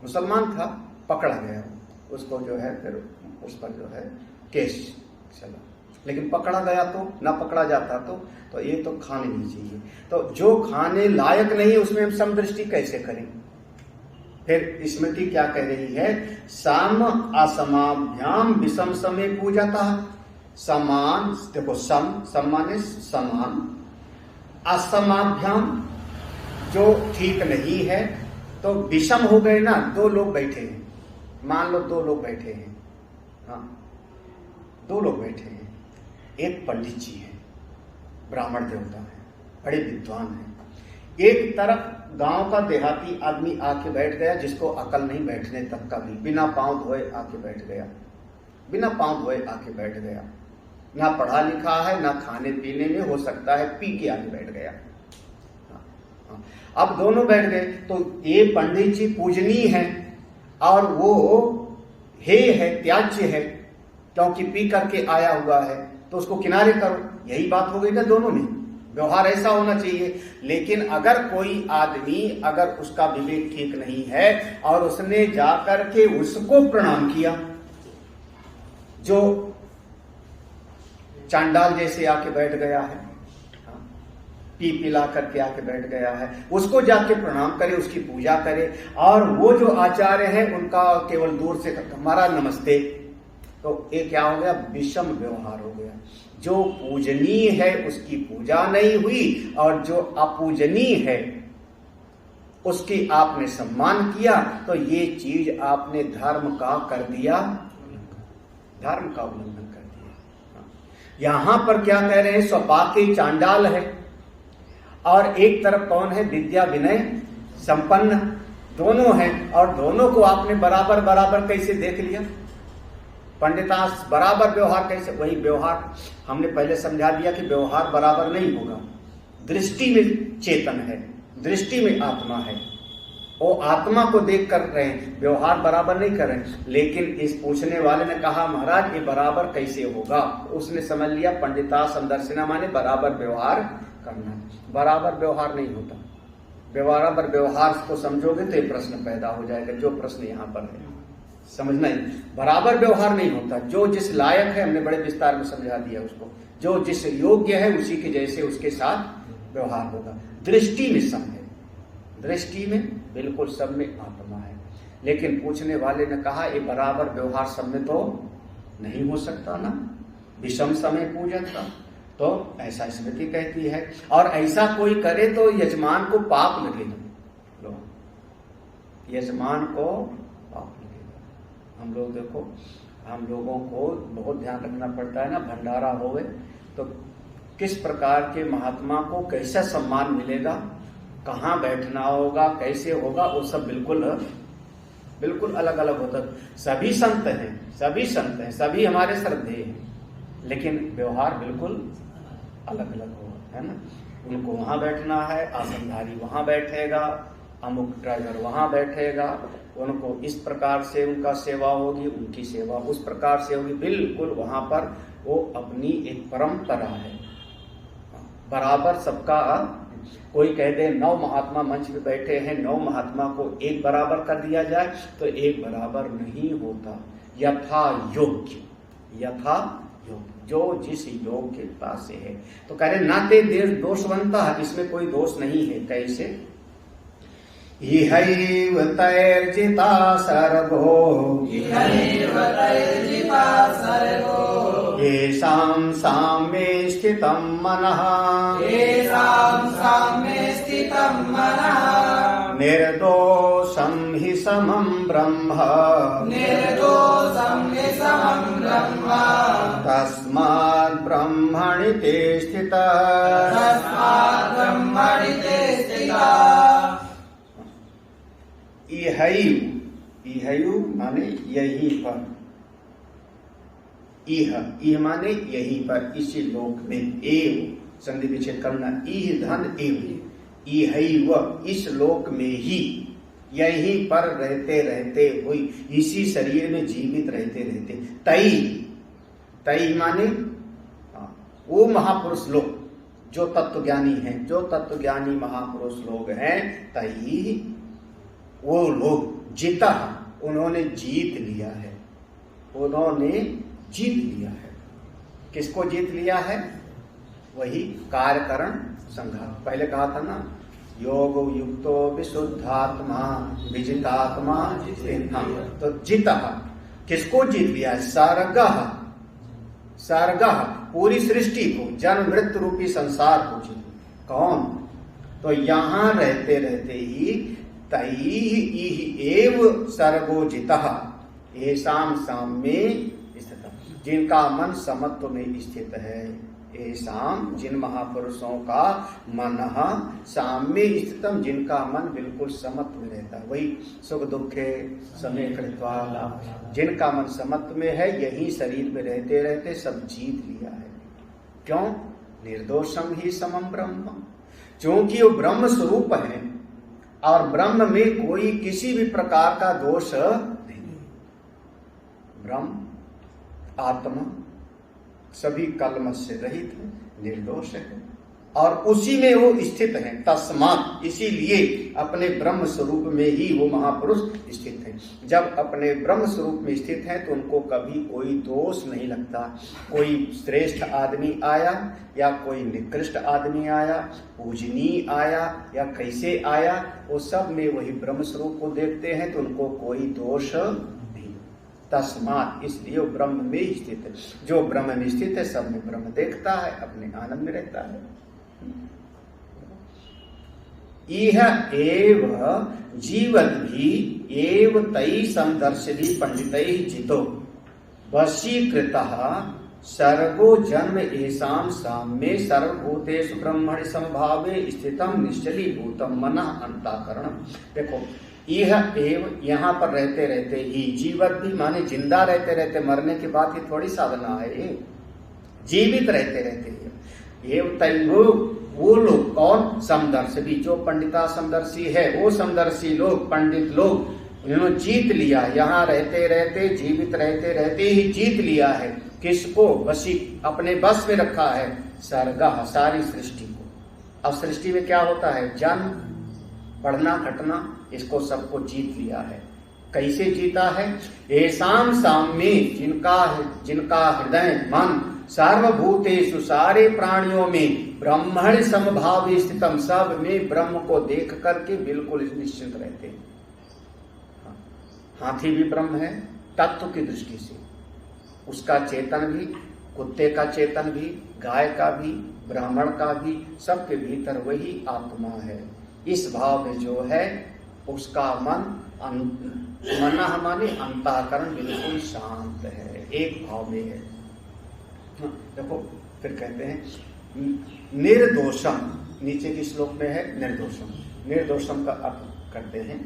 मुसलमान था, पकड़ा गया, उसको जो है फिर उस पर जो है केस चला। लेकिन पकड़ा गया तो, ना पकड़ा जाता तो ये तो खाने नहीं चाहिए। तो जो खाने लायक नहीं उसमें हम समदृष्टि कैसे करें? फिर स्मृति क्या कह रही है? सम असमाभ्याम विषम समय पूजता। समान, देखो सम माने समान, असमाभ्याम जो ठीक नहीं है, तो विषम हो गए ना। दो लोग बैठे हैं, मान लो दो लोग बैठे हैं, हाँ, दो लोग बैठे हैं। एक पंडित जी है, ब्राह्मण देवता है, बड़े विद्वान हैं। एक तरफ गांव का देहाती आदमी आके बैठ गया, जिसको अकल नहीं बैठने तक का भी, बिना पांव धोए आके बैठ गया, बिना पांव धोए आके बैठ गया। ना पढ़ा लिखा है, ना खाने पीने में, हो सकता है पी के आके बैठ गया। अब दोनों बैठ गए, तो ये पंडित जी पूजनीय है और वो हे है, त्याज्य है, क्योंकि पी करके आया हुआ है, तो उसको किनारे करो। यही बात हो गई ना दोनों में। व्यवहार ऐसा होना चाहिए। लेकिन अगर कोई आदमी, अगर उसका विवेक ठीक नहीं है और उसने जाकर के उसको प्रणाम किया, जो चांडाल जैसे आके बैठ गया है, पी पिला करके आके बैठ गया है, उसको जाके प्रणाम करे, उसकी पूजा करे, और वो जो आचार्य है उनका केवल दूर से हमारा नमस्ते, तो ये क्या हो गया? विषम व्यवहार हो गया। जो पूजनीय है उसकी पूजा नहीं हुई, और जो अपूजनीय है उसकी आपने सम्मान किया, तो ये चीज आपने धर्म का कर दिया, धर्म का उल्लंघन कर दिया। यहां पर क्या कह रहे हैं? स्वपाके चांडाल है, और एक तरफ कौन है? विद्या विनय संपन्न, दोनों हैं, और दोनों को आपने बराबर बराबर कैसे देख लिया? पंडितास बराबर व्यवहार कैसे? वही व्यवहार हमने पहले समझा दिया कि व्यवहार बराबर नहीं होगा। दृष्टि में चेतन है, दृष्टि में आत्मा है, वो आत्मा को देख कर रहे हैं, व्यवहार बराबर नहीं कर रहे। लेकिन इस पूछने वाले ने कहा महाराज ये बराबर कैसे होगा? उसने समझ लिया पंडिता संदर्शना माने बराबर व्यवहार करना। बराबर व्यवहार नहीं होता। बराबर व्यवहार को समझोगे तो ये प्रश्न पैदा हो जाएगा, जो प्रश्न यहाँ पर है, समझना ही। बराबर व्यवहार नहीं होता। जो जिस लायक है, हमने बड़े विस्तार में समझा दिया उसको, जो जिस योग्य है उसी के जैसे उसके साथ व्यवहार होगा। दृष्टि में सम है, दृष्टि में बिल्कुल सब में आत्मा है। लेकिन पूछने वाले ने कहा ये बराबर व्यवहार सब में तो नहीं हो सकता ना, विषम समय पूजन का। तो ऐसा स्मृति कहती है, और ऐसा कोई करे तो यजमान को पाप लगेगा, यजमान को पाप लगेगा। हम लोग देखो, हम लोगों को बहुत ध्यान रखना पड़ता है ना, भंडारा होवे तो किस प्रकार के महात्मा को कैसा सम्मान मिलेगा, कहाँ बैठना होगा, कैसे होगा, वो सब बिल्कुल अलग अलग होता है। सभी संत हैं, सभी संत हैं, सभी हमारे श्रद्धेय हैं, लेकिन व्यवहार बिल्कुल अलग अलग होगा, है ना। उनको वहां बैठना है, आसनधारी वहां बैठेगा, अमुक ड्राइवर वहां बैठेगा, उनको इस प्रकार से उनका सेवा होगी, उनकी सेवा उस प्रकार से होगी, बिल्कुल वहां पर वो अपनी एक परंपरा है। बराबर सबका, कोई कह दे 9 महात्मा मंच पे बैठे हैं, 9 महात्मा को एक बराबर कर दिया जाए तो एक बराबर नहीं होता। यथा योग्य, यथा योग्य, जो जिस योग्यता से है। तो कह रहे नाते दोषवंता, इसमें कोई दोष नहीं है। कैसे? इहैव तैर्जिता सर्गो, येषां साम्ये स्थितं मनः, निर्दोषं हि समं ब्रह्म, तस्मात् ब्रह्मणि ते स्थितः। इहैव माने यहीं पर, इह माने यहीं पर, इसी लोक में, एव संधि विच्छेद करना, इह धन एव, इहैव इस लोक में ही, यहीं पर रहते रहते हुई, इसी शरीर में जीवित रहते रहते, तई माने वो महापुरुष लोग जो तत्वज्ञानी हैं, जो तत्वज्ञानी महापुरुष लोग हैं, तई वो लोग जीता, उन्होंने जीत लिया है, उन्होंने जीत लिया है। किसको जीत लिया है? वही कार्यकरण संघात। पहले कहा था ना, योग युक्तो विशुद्धात्मा विजितात्मा जितेन्द्रियः। तो जीता किसको जीत लिया है? सर्गः पूरी सृष्टि को, जन्म मृत्यु रूपी संसार को जीत। कौन? तो यहां रहते रहते ही तैः एव सर्गो जितः येषां साम्ये स्थितः, जिनका मन समत्व में स्थित है। येषां जिन महापुरुषों का मन साम्ये स्थितम, जिनका मन बिल्कुल समत्व में रहता है, वही सुख दुखे समय कृत्वा, जिनका मन समत्व में है, यही शरीर में रहते रहते सब जीत लिया है। क्यों? निर्दोषम ही समम ब्रह्म, क्योंकि वो ब्रह्म स्वरूप है और ब्रह्म में कोई किसी भी प्रकार का दोष नहीं। ब्रह्म आत्मा सभी कलमश से रहित है, निर्दोष है और उसी में वो स्थित है। तस्मात्, इसीलिए अपने ब्रह्म स्वरूप में ही वो महापुरुष स्थित है। जब अपने ब्रह्म स्वरूप में स्थित है तो उनको कभी कोई दोष नहीं लगता। कोई श्रेष्ठ आदमी आया या कोई निकृष्ट आदमी आया, पूजनीय आया या कैसे आया, वो सब में वही ब्रह्म स्वरूप को देखते हैं तो उनको कोई दोष नहीं। तस्मात्, इसलिए वो ब्रह्म में स्थित है। जो ब्रह्म में स्थित है सब में ब्रह्म देखता है, अपने आनंद में रहता है। इह एव जीवद्भि एव तै संदर्शि पंडितैः जितो वशीकृतः सर्गो जन्म येषां साम्ये सर्वभूतेषु ब्रह्मणि समभावे स्थितम निश्चलीभूतम मनः अंतःकरणम्। देखो, यह एव, यहाँ पर रहते रहते ही, जीवद्भि माने जिंदा रहते रहते, मरने के बाद ये थोड़ी साधना है, जीवित रहते रहते ही। एव तैः, वो लोग, कौन? समदर्शी, जो पंडिता समदर्शी है, वो समदर्शी लोग, पंडित लोग, उन्होंने जीत लिया। यहाँ रहते रहते, जीवित रहते रहते ही जीत लिया है। किसको? वशी, अपने बस में रखा है। सर्गः, सारी सृष्टि को। अब सृष्टि में क्या होता है? जन्म, बढ़ना घटना, इसको सबको जीत लिया है। कैसे जीता है? येषां साम्ये, जिनका हृदय मन सर्वभूतेषु, सारे प्राणियों में, ब्रह्मण समभावे स्थितम, सब में ब्रह्म को देख करके बिल्कुल निश्चिंत रहते हैं। हाथी भी ब्रह्म है तत्व की दृष्टि से, उसका चेतन भी, कुत्ते का चेतन भी, गाय का भी, ब्राह्मण का भी, सबके भीतर वही आत्मा है। इस भाव में जो है उसका मन माने अंतःकरण बिल्कुल शांत है, एक भाव में है। देखो फिर कहते हैं निर्दोषम, नीचे के श्लोक में है निर्दोषम। निर्दोषम का अर्थ करते हैं,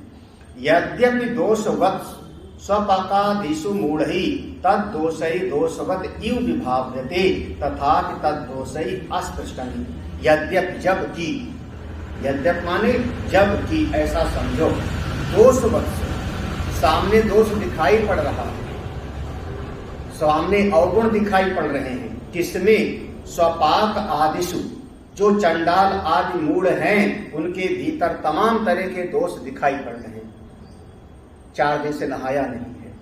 यद्यपि दोषवत् स्वपाकादिषु मूढ़ै तद्दोषै दोषवत् इव विभाव्यते तथापि तद्दोषै अस्पृष्टं। यद्यपि, जबकि, यद्यप माने जबकि, ऐसा समझो, दोषवत्, सामने दोष दिखाई पड़ रहा है, सामने अवगुण दिखाई पड़ रहे हैं। किसमें? स्वपाक आदिशु, जो चंडाल आदि मूढ़ हैं उनके भीतर तमाम तरह के दोष दिखाई पड़ रहे हैं। 4 दिन से नहाया नहीं है,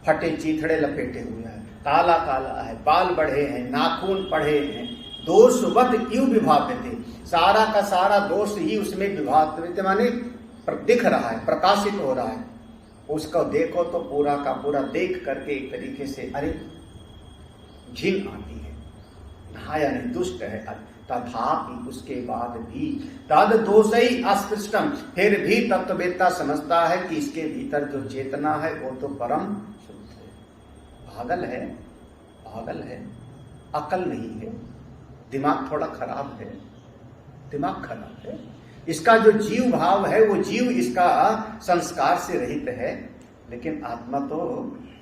फटे चीथड़े लपेटे हुए हैं, काला काला है, बाल बढ़े हैं, नाखून पड़े हैं, दोषवत् इव विभाव्यते, सारा का सारा दोष ही उसमें विभाव्यते माने दिख रहा है, प्रकाशित हो रहा है। उसको देखो तो पूरा का पूरा देख करके एक तरीके से अरे घिन आती है, नहाया नहीं, दुष्ट है। तथापि, उसके बाद भी, तद दोषै अस्पृष्टम, फिर भी तत्ववेत्ता समझता है कि इसके भीतर जो चेतना है वो तो परम शुद्ध है। पागल है, पागल है, अकल नहीं है, दिमाग थोड़ा खराब है, दिमाग खराब है। इसका जो जीव भाव है वो जीव इसका संस्कार से रहित है, लेकिन आत्मा तो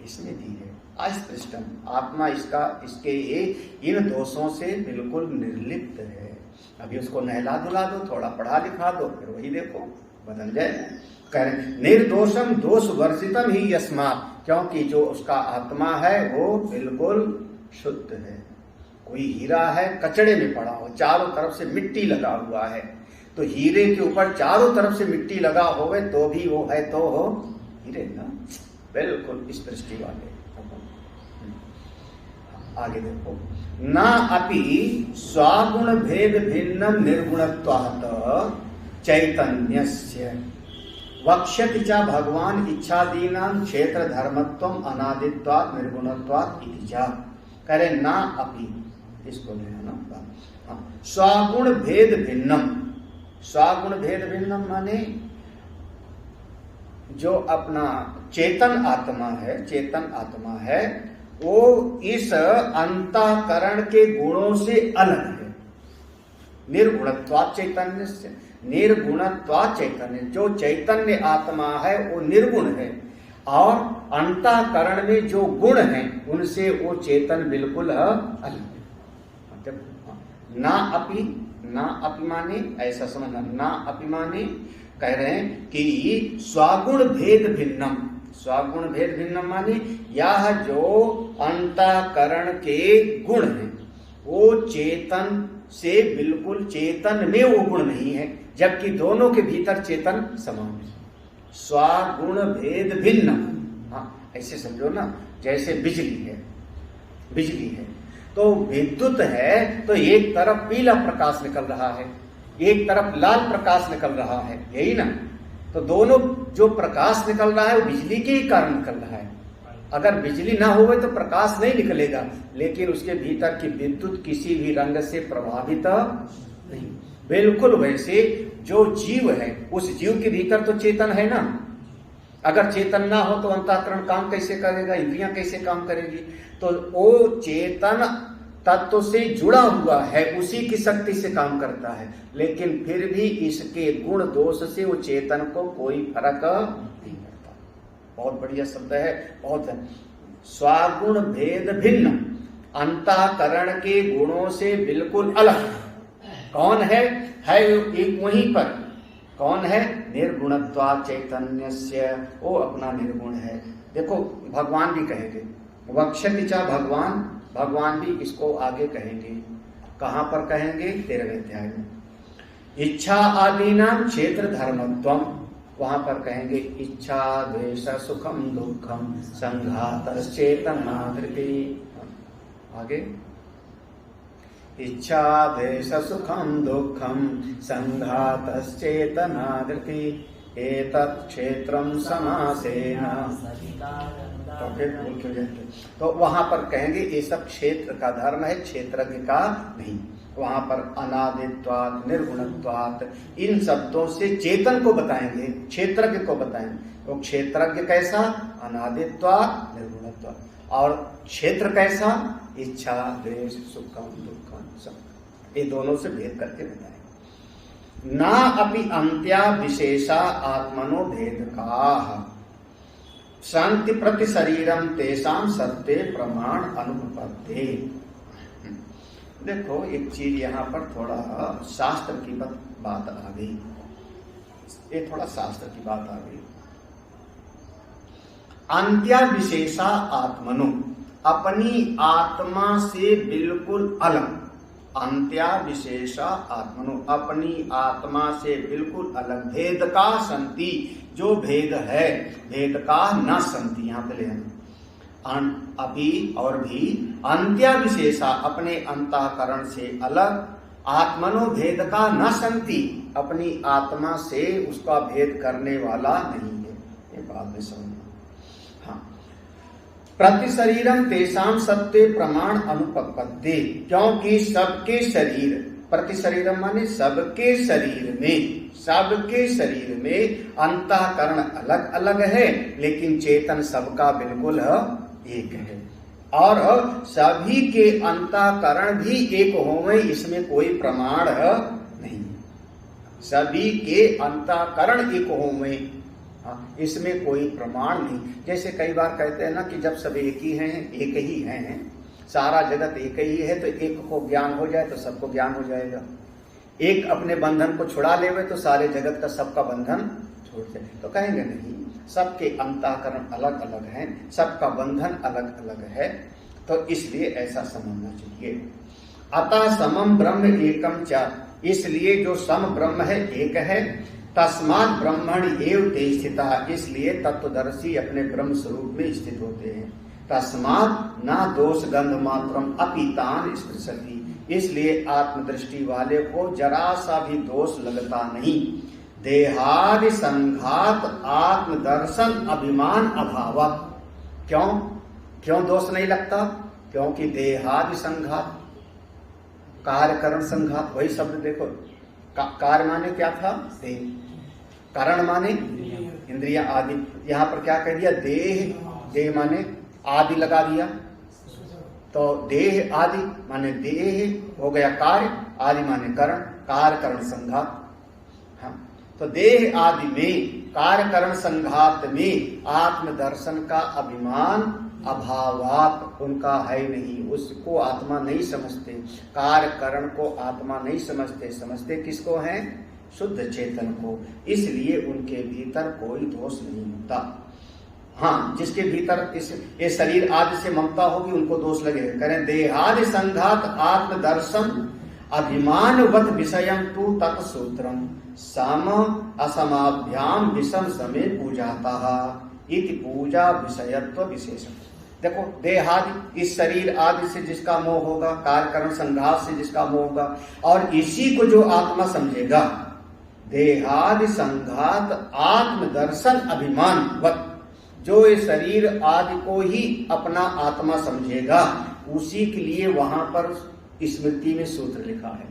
इसमें भी है। अस्पृष्टम, आत्मा इसका, इसके ये इन दोषों से बिल्कुल निर्लिप्त है। अभी उसको नहला धुला दो, थोड़ा पढ़ा लिखा दो, फिर वही देखो बदल जाए। कह रहे निर्दोषम दोष वर्जितम ही यस्मात्, क्योंकि जो उसका आत्मा है वो बिल्कुल शुद्ध है। कोई हीरा है कचड़े में पड़ा हो, चारों तरफ से मिट्टी लगा हुआ है, तो हीरे के ऊपर चारों तरफ से मिट्टी लगा होवे तो भी वो है तो हो हीरे ना, बिल्कुल इस दृष्टि वाले। आगे देखो, ना अपि स्वागुण भेद भिन्नम निर्गुणत्वात् चैतन्यस्य वक्ष्यति च भगवान इच्छादीनां क्षेत्र धर्मत्वम अनादित्वात् निर्गुणत्वात् इति च। करे ना अपि, इसको लेना स्वागुण भेद भिन्नम। स्वागुण भेद भिन्नम माने जो अपना चेतन आत्मा है वो इस अंतःकरण के गुणों से अलग है। निर्गुणत्वात् चैतन्य से, निर्गुणत्वात् चैतन्य, जो चैतन्य आत्मा है वो निर्गुण है और अंतःकरण में जो गुण हैं उनसे वो चेतन बिल्कुल अलग है। ना अपि माने ऐसा समझना, ना अपि माने कह रहे हैं कि स्वागुण भेद भिन्नम। स्वागुण भेद भिन्नम माने यह जो अंतःकरण के गुण हैं वो चेतन से बिल्कुल, चेतन में वो गुण नहीं है, जबकि दोनों के भीतर चेतन समान है। स्वागुण भेद भिन्न, हाँ ऐसे समझो ना, जैसे बिजली है तो विद्युत है तो एक तरफ पीला प्रकाश निकल रहा है, एक तरफ लाल प्रकाश निकल रहा है, यही ना। तो दोनों जो प्रकाश निकल रहा है वो बिजली के ही कारण निकल रहा है। अगर बिजली ना हो तो प्रकाश नहीं निकलेगा, लेकिन उसके भीतर की विद्युत किसी भी रंग से प्रभावित नहीं। बिल्कुल वैसे जो जीव है उस जीव के भीतर तो चेतन है ना। अगर चेतन ना हो तो अंतःकरण काम कैसे करेगा, इंद्रियां कैसे काम करेगी। तो वो चेतन तत्व से जुड़ा हुआ है, उसी की शक्ति से काम करता है, लेकिन फिर भी इसके गुण दोष से वो चेतन को कोई फर्क नहीं पड़ता। बहुत बढ़िया शब्द है, बहुत है। स्वागुण भेद भिन्न, अंतःकरण के गुणों से बिल्कुल अलग। कौन है एक वहीं पर, कौन है? निर्गुणत्वात् चैतन्यस्य, वो अपना निर्गुण है। देखो भगवान भी कहेंगे, वक्ष्यति च भगवान भी इसको आगे कहेंगे। कहां पर कहेंगे? 13वें अध्याय में। इच्छा आदीनां क्षेत्र धर्मत्वम, वहां पर कहेंगे इच्छा द्वेष सुखम दुखम संघातश्चेतनाधृति। आगे इच्छा द्वेष सुखम दुखम संघातश्चेतनाधृति एतत् क्षेत्रम समासेन। तो फिर भूल क्यों जाते? तो वहां पर कहेंगे ये सब क्षेत्र का धर्म है, क्षेत्रज्ञ का नहीं। वहां पर अनादित्वात् निर्गुणत्वात् इन शब्दों से चेतन को बताएंगे, क्षेत्रज्ञ को बताएंगे। तो क्षेत्रज्ञ कैसा? अनादित्वात् निर्गुणत्वात्। और क्षेत्र कैसा? इच्छा द्वेष सुखम दुखम सब, ये दोनों से भेद करके बताएंगे। ना अपि अंत्या विशेषा आत्मनो भेद का शांति प्रति शरीरम तेषाम सत्य प्रमाण अनुपपत्ति। देखो एक चीज यहाँ पर थोड़ा शास्त्र की बात आ गई, ये थोड़ा शास्त्र की बात आ गई। अंत्या विशेषा आत्मनो, अपनी आत्मा से बिल्कुल अलग। अंत्या विशेषा आत्मनो, अपनी आत्मा से बिल्कुल अलग। भेद का संति, जो भेद है, भेद का न संति, यहां पे लेना अभी और भी। अंत्या विशेषा, अपने अंतःकरण से अलग। आत्मनो भेद का न संति, अपनी आत्मा से उसका भेद करने वाला नहीं है। ये बात में समझना। प्रति शरीरम तेषाम सत्य प्रमाण अनुपपत्ति, क्योंकि सबके शरीर, प्रति शरीरम माने सबके शरीर में अंतःकरण अलग अलग है, लेकिन चेतन सबका बिल्कुल एक है। और सभी के अंतःकरण भी एक होवे, इसमें कोई प्रमाण नहीं। सभी के अंतःकरण एक होवे, इसमें कोई प्रमाण नहीं। जैसे कई बार कहते हैं ना कि जब सब एक ही हैं, सारा जगत एक ही है, तो एक को ज्ञान हो जाए तो सबको ज्ञान हो जाएगा। एक अपने बंधन को छुड़ा लेवे तो सारे जगत का सबका बंधन छूट जाए। तो कहेंगे नहीं, सबके अंतःकरण अलग अलग हैं, सबका बंधन अलग अलग है, तो इसलिए ऐसा समझना चाहिए। अतः समम ब्रह्म एकम च, इसलिए जो सम ब्रह्म है एक है। तस्मात् ब्रह्मणि एव ते स्थिता, इसलिए तत्वदर्शी अपने ब्रह्म स्वरूप में स्थित होते हैं। तस्मात् ना दोष गंध मात्रम अपीतान स्पृशति, इसलिए आत्मदृष्टि वाले को जरा सा भी दोष लगता नहीं। देहादि संघात आत्मदर्शन अभिमान अभावत, क्यों दोष नहीं लगता? क्योंकि देहादि संघात, कार्य करण संघात, वही शब्द देखो, कार्य माने क्या था? देह, कारण माने इंद्रिया आदि। यहाँ पर क्या कह दिया? देह, देह माने आदि लगा दिया, तो देह आदि माने देह हो गया कार्य, आदि माने करण, कार्य करण संघात। हाँ, तो देह आदि में, कार्य करण संघात में आत्मदर्शन का अभिमान अभावात, उनका है नहीं, उसको आत्मा नहीं समझते, कार्य करण को आत्मा नहीं समझते, समझते किसको हैं? शुद्ध चेतन को, इसलिए उनके भीतर कोई दोष नहीं होता। हाँ, जिसके भीतर ये शरीर आदि से ममता होगी उनको दोष लगेगा। करें देहादि संघात आत्मदर्शन अभिमानवत विषयम तु तत्सूत्रम सम असमाभ्याम विषम समे पूजाता इति पूजा विषयत्व विशेषण। देखो, देहादि, इस शरीर आदि से जिसका मोह होगा, कार्यकरण संघात से जिसका मोह होगा, और इसी को जो आत्मा समझेगा, देहादि संघात आत्मदर्शन अभिमानवत, जो इस शरीर आदि को ही अपना आत्मा समझेगा, उसी के लिए वहां पर स्मृति में सूत्र लिखा है।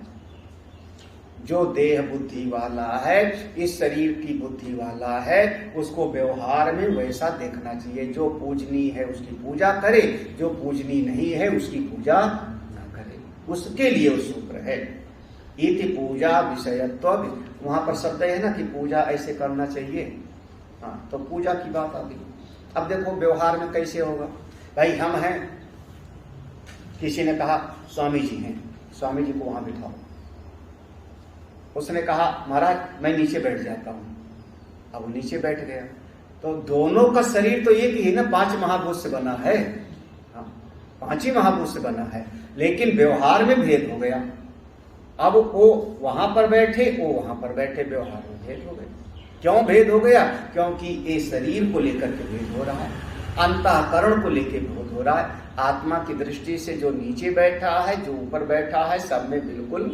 जो देह बुद्धि वाला है, इस शरीर की बुद्धि वाला है, उसको व्यवहार में वैसा देखना चाहिए। जो पूजनीय है उसकी पूजा करे, जो पूजनीय नहीं है उसकी पूजा न करे, उसके लिए वो सूत्र है। इति पूजा विषयत्व, वहां पर शब्द है ना कि पूजा ऐसे करना चाहिए। हाँ, तो पूजा की बात आ गई। अब देखो व्यवहार में कैसे होगा। भाई हम हैं, किसी ने कहा स्वामी जी हैं, स्वामी जी को वहां बिठाओ। उसने कहा महाराज मैं नीचे बैठ जाता हूं। अब वो नीचे बैठ गया, तो दोनों का शरीर तो एक ही है ना, 5 महाभूत से बना है। हाँ, 5 ही महाभूत से बना है, लेकिन व्यवहार में भेद हो गया। अब वो वहां पर बैठे, वो वहां पर बैठे, व्यवहार में भेद हो गया। क्यों भेद हो गया? क्योंकि ये शरीर को लेकर के भेद हो रहा है, अंतःकरण को लेकर भेद हो रहा है। आत्मा की दृष्टि से जो नीचे बैठा है, जो ऊपर बैठा है, सब में बिल्कुल।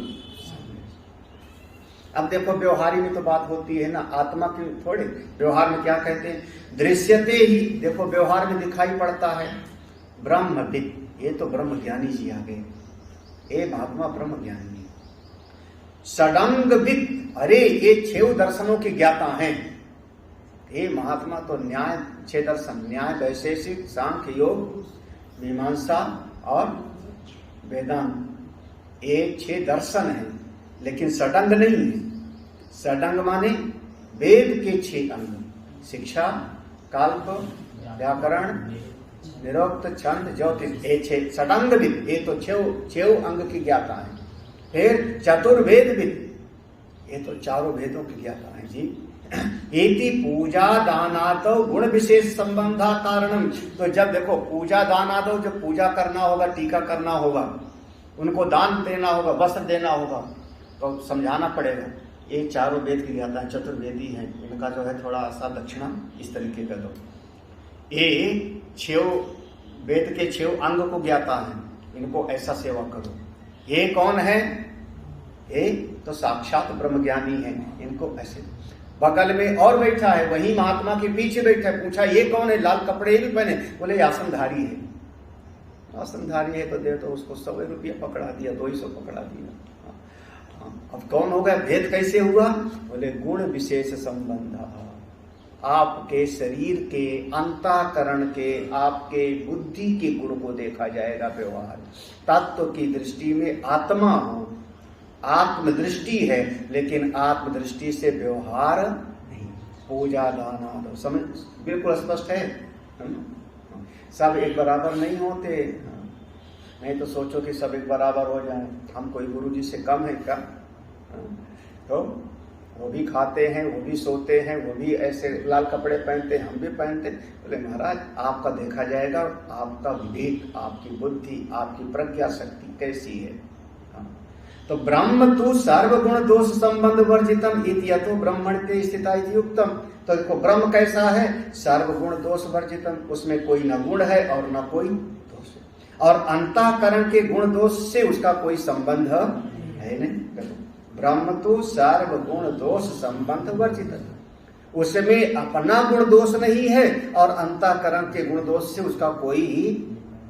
अब देखो व्यवहारी में तो बात होती है ना, आत्मा की थोड़े। व्यवहार में क्या कहते हैं? दृश्यते ही, देखो व्यवहार में दिखाई पड़ता है। ब्रह्मविद, ये तो ब्रह्म ज्ञानी जी आ गए, ये महात्मा ब्रह्म ज्ञानी। षडंगविद, अरे ये 6 दर्शनों के ज्ञाता हैं। ये महात्मा तो न्याय, 6 दर्शन, न्याय, वैशेषिक, सांख्य, योग, मीमांसा और वेदांत, ये 6 दर्शन हैं, लेकिन षडंग नहीं है। षडंग माने वेद के 6 अंग, शिक्षा, कल्प, व्याकरण, निरुक्त, छंद, ज्योतिष, ये 6 षडंगविद, ये तो 6 अंग की ज्ञाता है। फिर चतुर्वेदविद, ये तो 4 वेदों की ज्ञाता है जी। एति पूजा दानादो गुण विशेष संबंधा कारणम, तो जब देखो पूजा दानादो, जब पूजा करना होगा, टीका करना होगा, उनको दान देना होगा, वस्त्र देना होगा, तो समझाना पड़ेगा। ये 4 वेद की ज्ञाता है, चतुर्वेदी हैं, इनका जो है थोड़ा सा दक्षिणा इस तरीके का दो। ये 6 वेद के 6 अंग को ज्ञाता है, इनको ऐसा सेवा करो। ये कौन है? ये तो साक्षात ब्रह्मज्ञानी है, इनको ऐसे। बगल में और बैठा है, वही महात्मा के पीछे बैठा है। पूछा ये कौन है? लाल कपड़े भी पहने, बोले आसनधारी है। आसनधारी है तो दे, तो उसको 100 रुपया पकड़ा दिया, 200 पकड़ा दिया। अब कौन हो गया? भेद कैसे हुआ? बोले गुण विशेष संबंध, आपके शरीर के, अंतःकरण के, आपके बुद्धि के गुण को देखा जाएगा। व्यवहार तत्व की दृष्टि में आत्मा हो, आत्मदृष्टि है, लेकिन आत्मदृष्टि से व्यवहार नहीं। पूजा दान, समझ बिल्कुल स्पष्ट है। सब एक बराबर नहीं होते, नहीं तो सोचो कि सब एक बराबर हो जाए। हम कोई गुरु जी से कम है क्या? तो वो भी खाते हैं, वो भी सोते हैं, वो भी ऐसे लाल कपड़े पहनते हैं, हम भी पहनते। बोले महाराज आपका देखा जाएगा, आपका विवेक, आपकी बुद्धि, आपकी प्रज्ञा शक्ति कैसी है। तो ब्रह्म तु सर्वगुण दोष संबंध वर्जितम इत्यतो ब्रह्मण्य स्थिता इति उक्तम। तो देखो ब्रह्म कैसा है, सर्वगुण दोष वर्जितम, उसमें कोई न गुण है और न कोई दोष है, और अंतःकरण के गुण दोष से उसका कोई संबंध है नहीं। ब्रह्म तो सर्वगुण दोष संबंध वर्जित, उसमें अपना गुण दोष नहीं है और अंतःकरण के गुण दोष से उसका कोई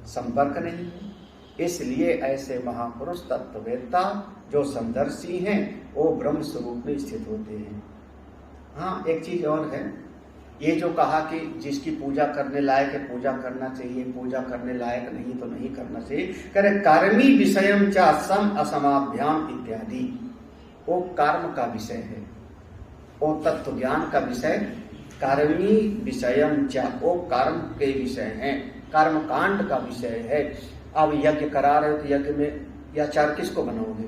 संपर्क नहीं है। इसलिए ऐसे महापुरुष तत्ववेत्ता जो समदर्शी हैं वो ब्रह्म स्वरूप में स्थित होते हैं। हाँ, एक चीज और है, ये जो कहा कि जिसकी पूजा करने लायक है पूजा करना चाहिए, पूजा करने लायक नहीं तो नहीं करना चाहिए, करे कर्मी विषयम चा सम असमाभ्याम इत्यादि, वो कर्म का विषय है, वो तत्व ज्ञान का विषय। कर्मी विषयम चा, वो कर्म के विषय है, कर्म कांड का विषय है। अब यज्ञ करा रहे हो तो यज्ञ में या आचार किसको बनाओगे?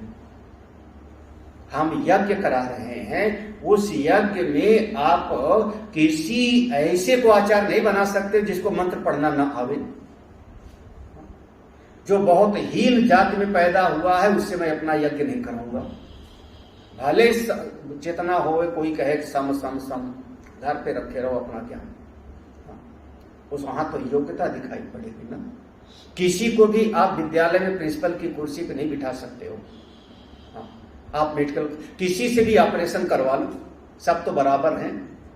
हम यज्ञ करा रहे हैं, उस यज्ञ में आप किसी ऐसे को आचार नहीं बना सकते जिसको मंत्र पढ़ना ना आवे। जो बहुत हीन जाति में पैदा हुआ है उससे मैं अपना यज्ञ नहीं कराऊंगा। भले चेतना हो, कोई कहे सम सम सम, घर पे रखे रहो अपना ज्ञान, उस वहां तो योग्यता दिखाई पड़ेगी ना। किसी को भी आप विद्यालय में प्रिंसिपल की कुर्सी पे नहीं बिठा सकते हो। आप मेडिकल किसी से भी ऑपरेशन करवा लो, सब तो बराबर हैं,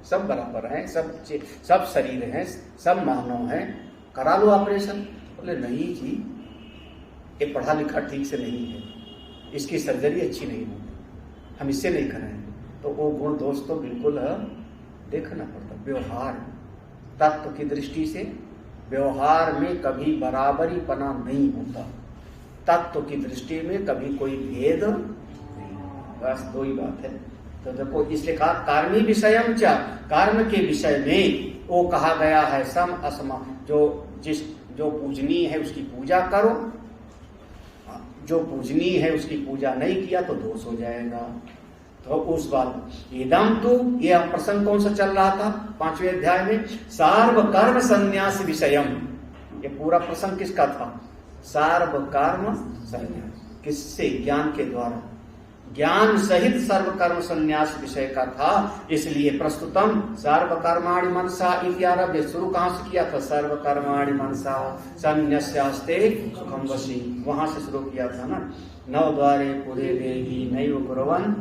सब बराबर हैं, सब शरीर हैं, सब मानव हैं, करा लो ऑपरेशन। बोले नहीं जी, ये पढ़ा लिखा ठीक से नहीं है, इसकी सर्जरी अच्छी नहीं होगी, हम इससे नहीं कराएंगे। तो वो गुण दोष तो बिल्कुल देखना पड़ता। व्यवहार तत्व की दृष्टि से व्यवहार में कभी बराबरी पना नहीं होता, तत्व की दृष्टि में कभी कोई भेद नहीं, बस दो ही बात है। तो देखो इसलिए कहा कर्मी विषयम च, कर्म के विषय में वो कहा गया है सम असम, जो पूजनीय है उसकी पूजा करो, जो पूजनीय है उसकी पूजा नहीं किया तो दोष हो जाएगा। तो उस बात इदम तो ये प्रसंग कौन सा चल रहा था 5वें अध्याय में, सार्व कर्म संन्यास विषयम। ये पूरा प्रसंग किसका था? सार्व कर्म संन्यास, किससे? ज्ञान के द्वारा, ज्ञान सहित सर्व कर्म संन्यास विषय का था। इसलिए प्रस्तुतम सर्व कर्माणि मनसा इत्यारभ्य, शुरू कहां से किया था? सर्व कर्माणि मनसा संन्यस्यास्ते सुखम वशी, वहां से शुरू किया था ना। नव द्वारे पूरे देही नैव कुर्वन्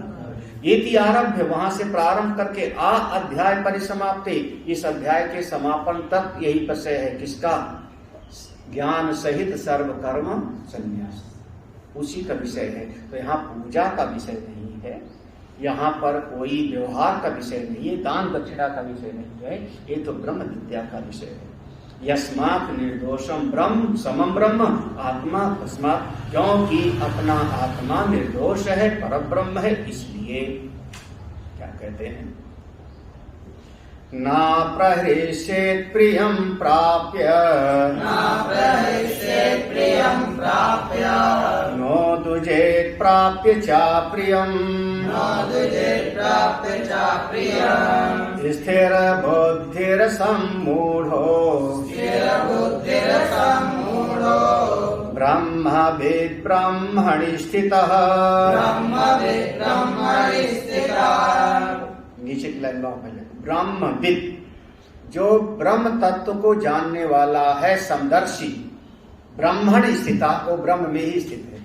इति आरभ्य, वहां से प्रारंभ करके आ अध्याय परिसमाप्ति, इस अध्याय के समापन तक यही विषय है। किसका? ज्ञान सहित सर्व कर्म संन्यास, उसी का विषय है। तो यहाँ पूजा का विषय नहीं है, यहाँ पर कोई व्यवहार का विषय नहीं है, दान दक्षिणा का विषय नहीं है, ये तो ब्रह्म विद्या का विषय है। यस्मात् निर्दोषम ब्रह्म समम ब्रह्म आत्मा तस्मात्, क्योंकि अपना आत्मा निर्दोष है, परब्रह्म है, इसलिए क्या कहते हैं? ना प्रहृष्येत् प्रियं प्राप्य, नो दुजेत् प्राप्य च प्रियम्, स्थिर बुद्धिर सम्मूढो ब्रह्मविद् ब्रह्मणि स्थितः। नीचे की लाइन में पहले ब्रह्मविद्, जो ब्रह्म तत्व को जानने वाला है, समदर्शी, ब्रह्मणि स्थिता, वो ब्रह्म में ही स्थित है।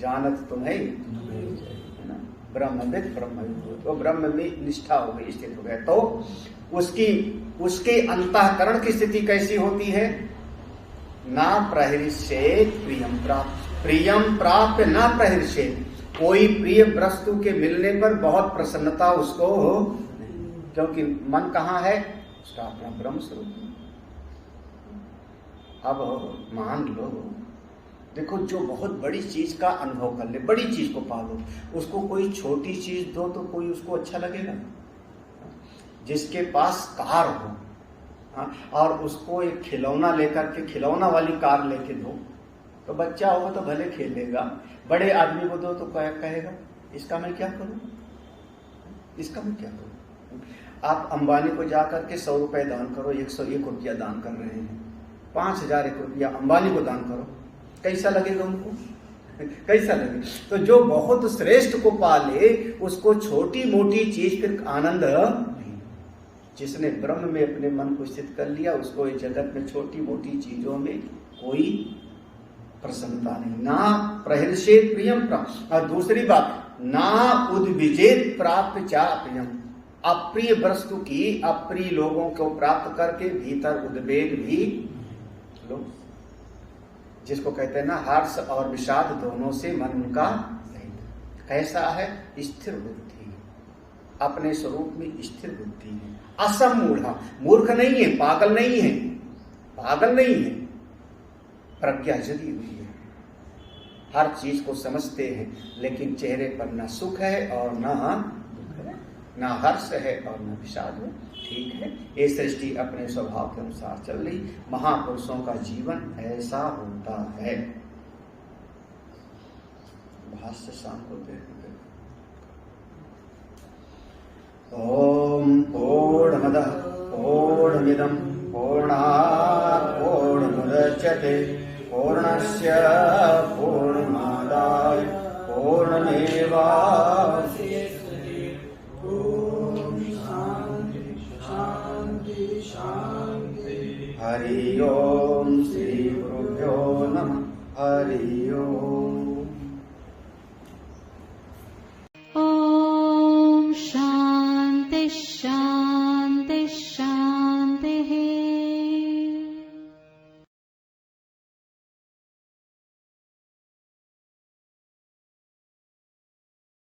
जानत तो है ना, ब्रह्मविद् ब्रह्मविद्, वो ब्रह्म में निष्ठा हो गई, स्थित हो गया। तो उसके अंतःकरण की स्थिति कैसी होती है? ना प्रहृष्येत् प्रियं प्राप्य, प्रियं प्राप्य ना प्रहृष्येत्, कोई प्रिय वस्तु के मिलने पर बहुत प्रसन्नता उसको हो, क्योंकि मन कहाँ है? उसका अपना ब्रह्म स्वरूप। अब मान लो, देखो जो बहुत बड़ी चीज का अनुभव कर ले, बड़ी चीज को पालो, उसको कोई छोटी चीज दो तो कोई उसको अच्छा लगेगा? जिसके पास कार हो, हाँ, और उसको एक खिलौना लेकर के, खिलौना वाली कार लेके दो, तो बच्चा होगा तो भले खेलेगा, बड़े आदमी को दो तो क्या कहेगा? इसका मैं क्या करूं, इसका मैं क्या करूं? आप अंबानी को जाकर के 100 रुपए दान करो, 101 रुपया दान कर रहे हैं, 5001 रुपया अंबानी को दान करो, कैसा लगेगा उनको? कैसा लगे? तो जो बहुत श्रेष्ठ को पाले उसको छोटी मोटी चीज फिर आनंद नहीं। जिसने ब्रह्म में अपने मन को स्थित कर लिया उसको इस जगत में छोटी मोटी चीजों में कोई प्रसन्नता नहीं। ना प्रहर्षेत प्रियम प्राप्त, और दूसरी बात ना उद्विजेत प्राप्त चा प्रियम, अप्रिय वस्तु की अप्रिय लोगों को प्राप्त करके भीतर उद्वेग भी लो, जिसको कहते हैं ना हर्ष और विषाद दोनों से मन उनका रहित। कैसा है? स्थिर बुद्धि, अपने स्वरूप में स्थिर बुद्धि है। असमूढ़ा, मूर्ख नहीं है, पागल नहीं है, पागल नहीं है, प्रज्ञा जगी हुई है, हर चीज को समझते हैं, लेकिन चेहरे पर न सुख है और न दुख है, न हर्ष है और न विषाद है। ठीक है, ये सृष्टि अपने स्वभाव के अनुसार चल रही। महापुरुषों का जीवन ऐसा होता है। भाष्य शाम को देखते। ओम पूर्णमदः पूर्णमिदं पूर्णात् पूर्णमुदच्यते पूर्णस्य पूर्णमादाय पूर्णमेवावशिष्यते।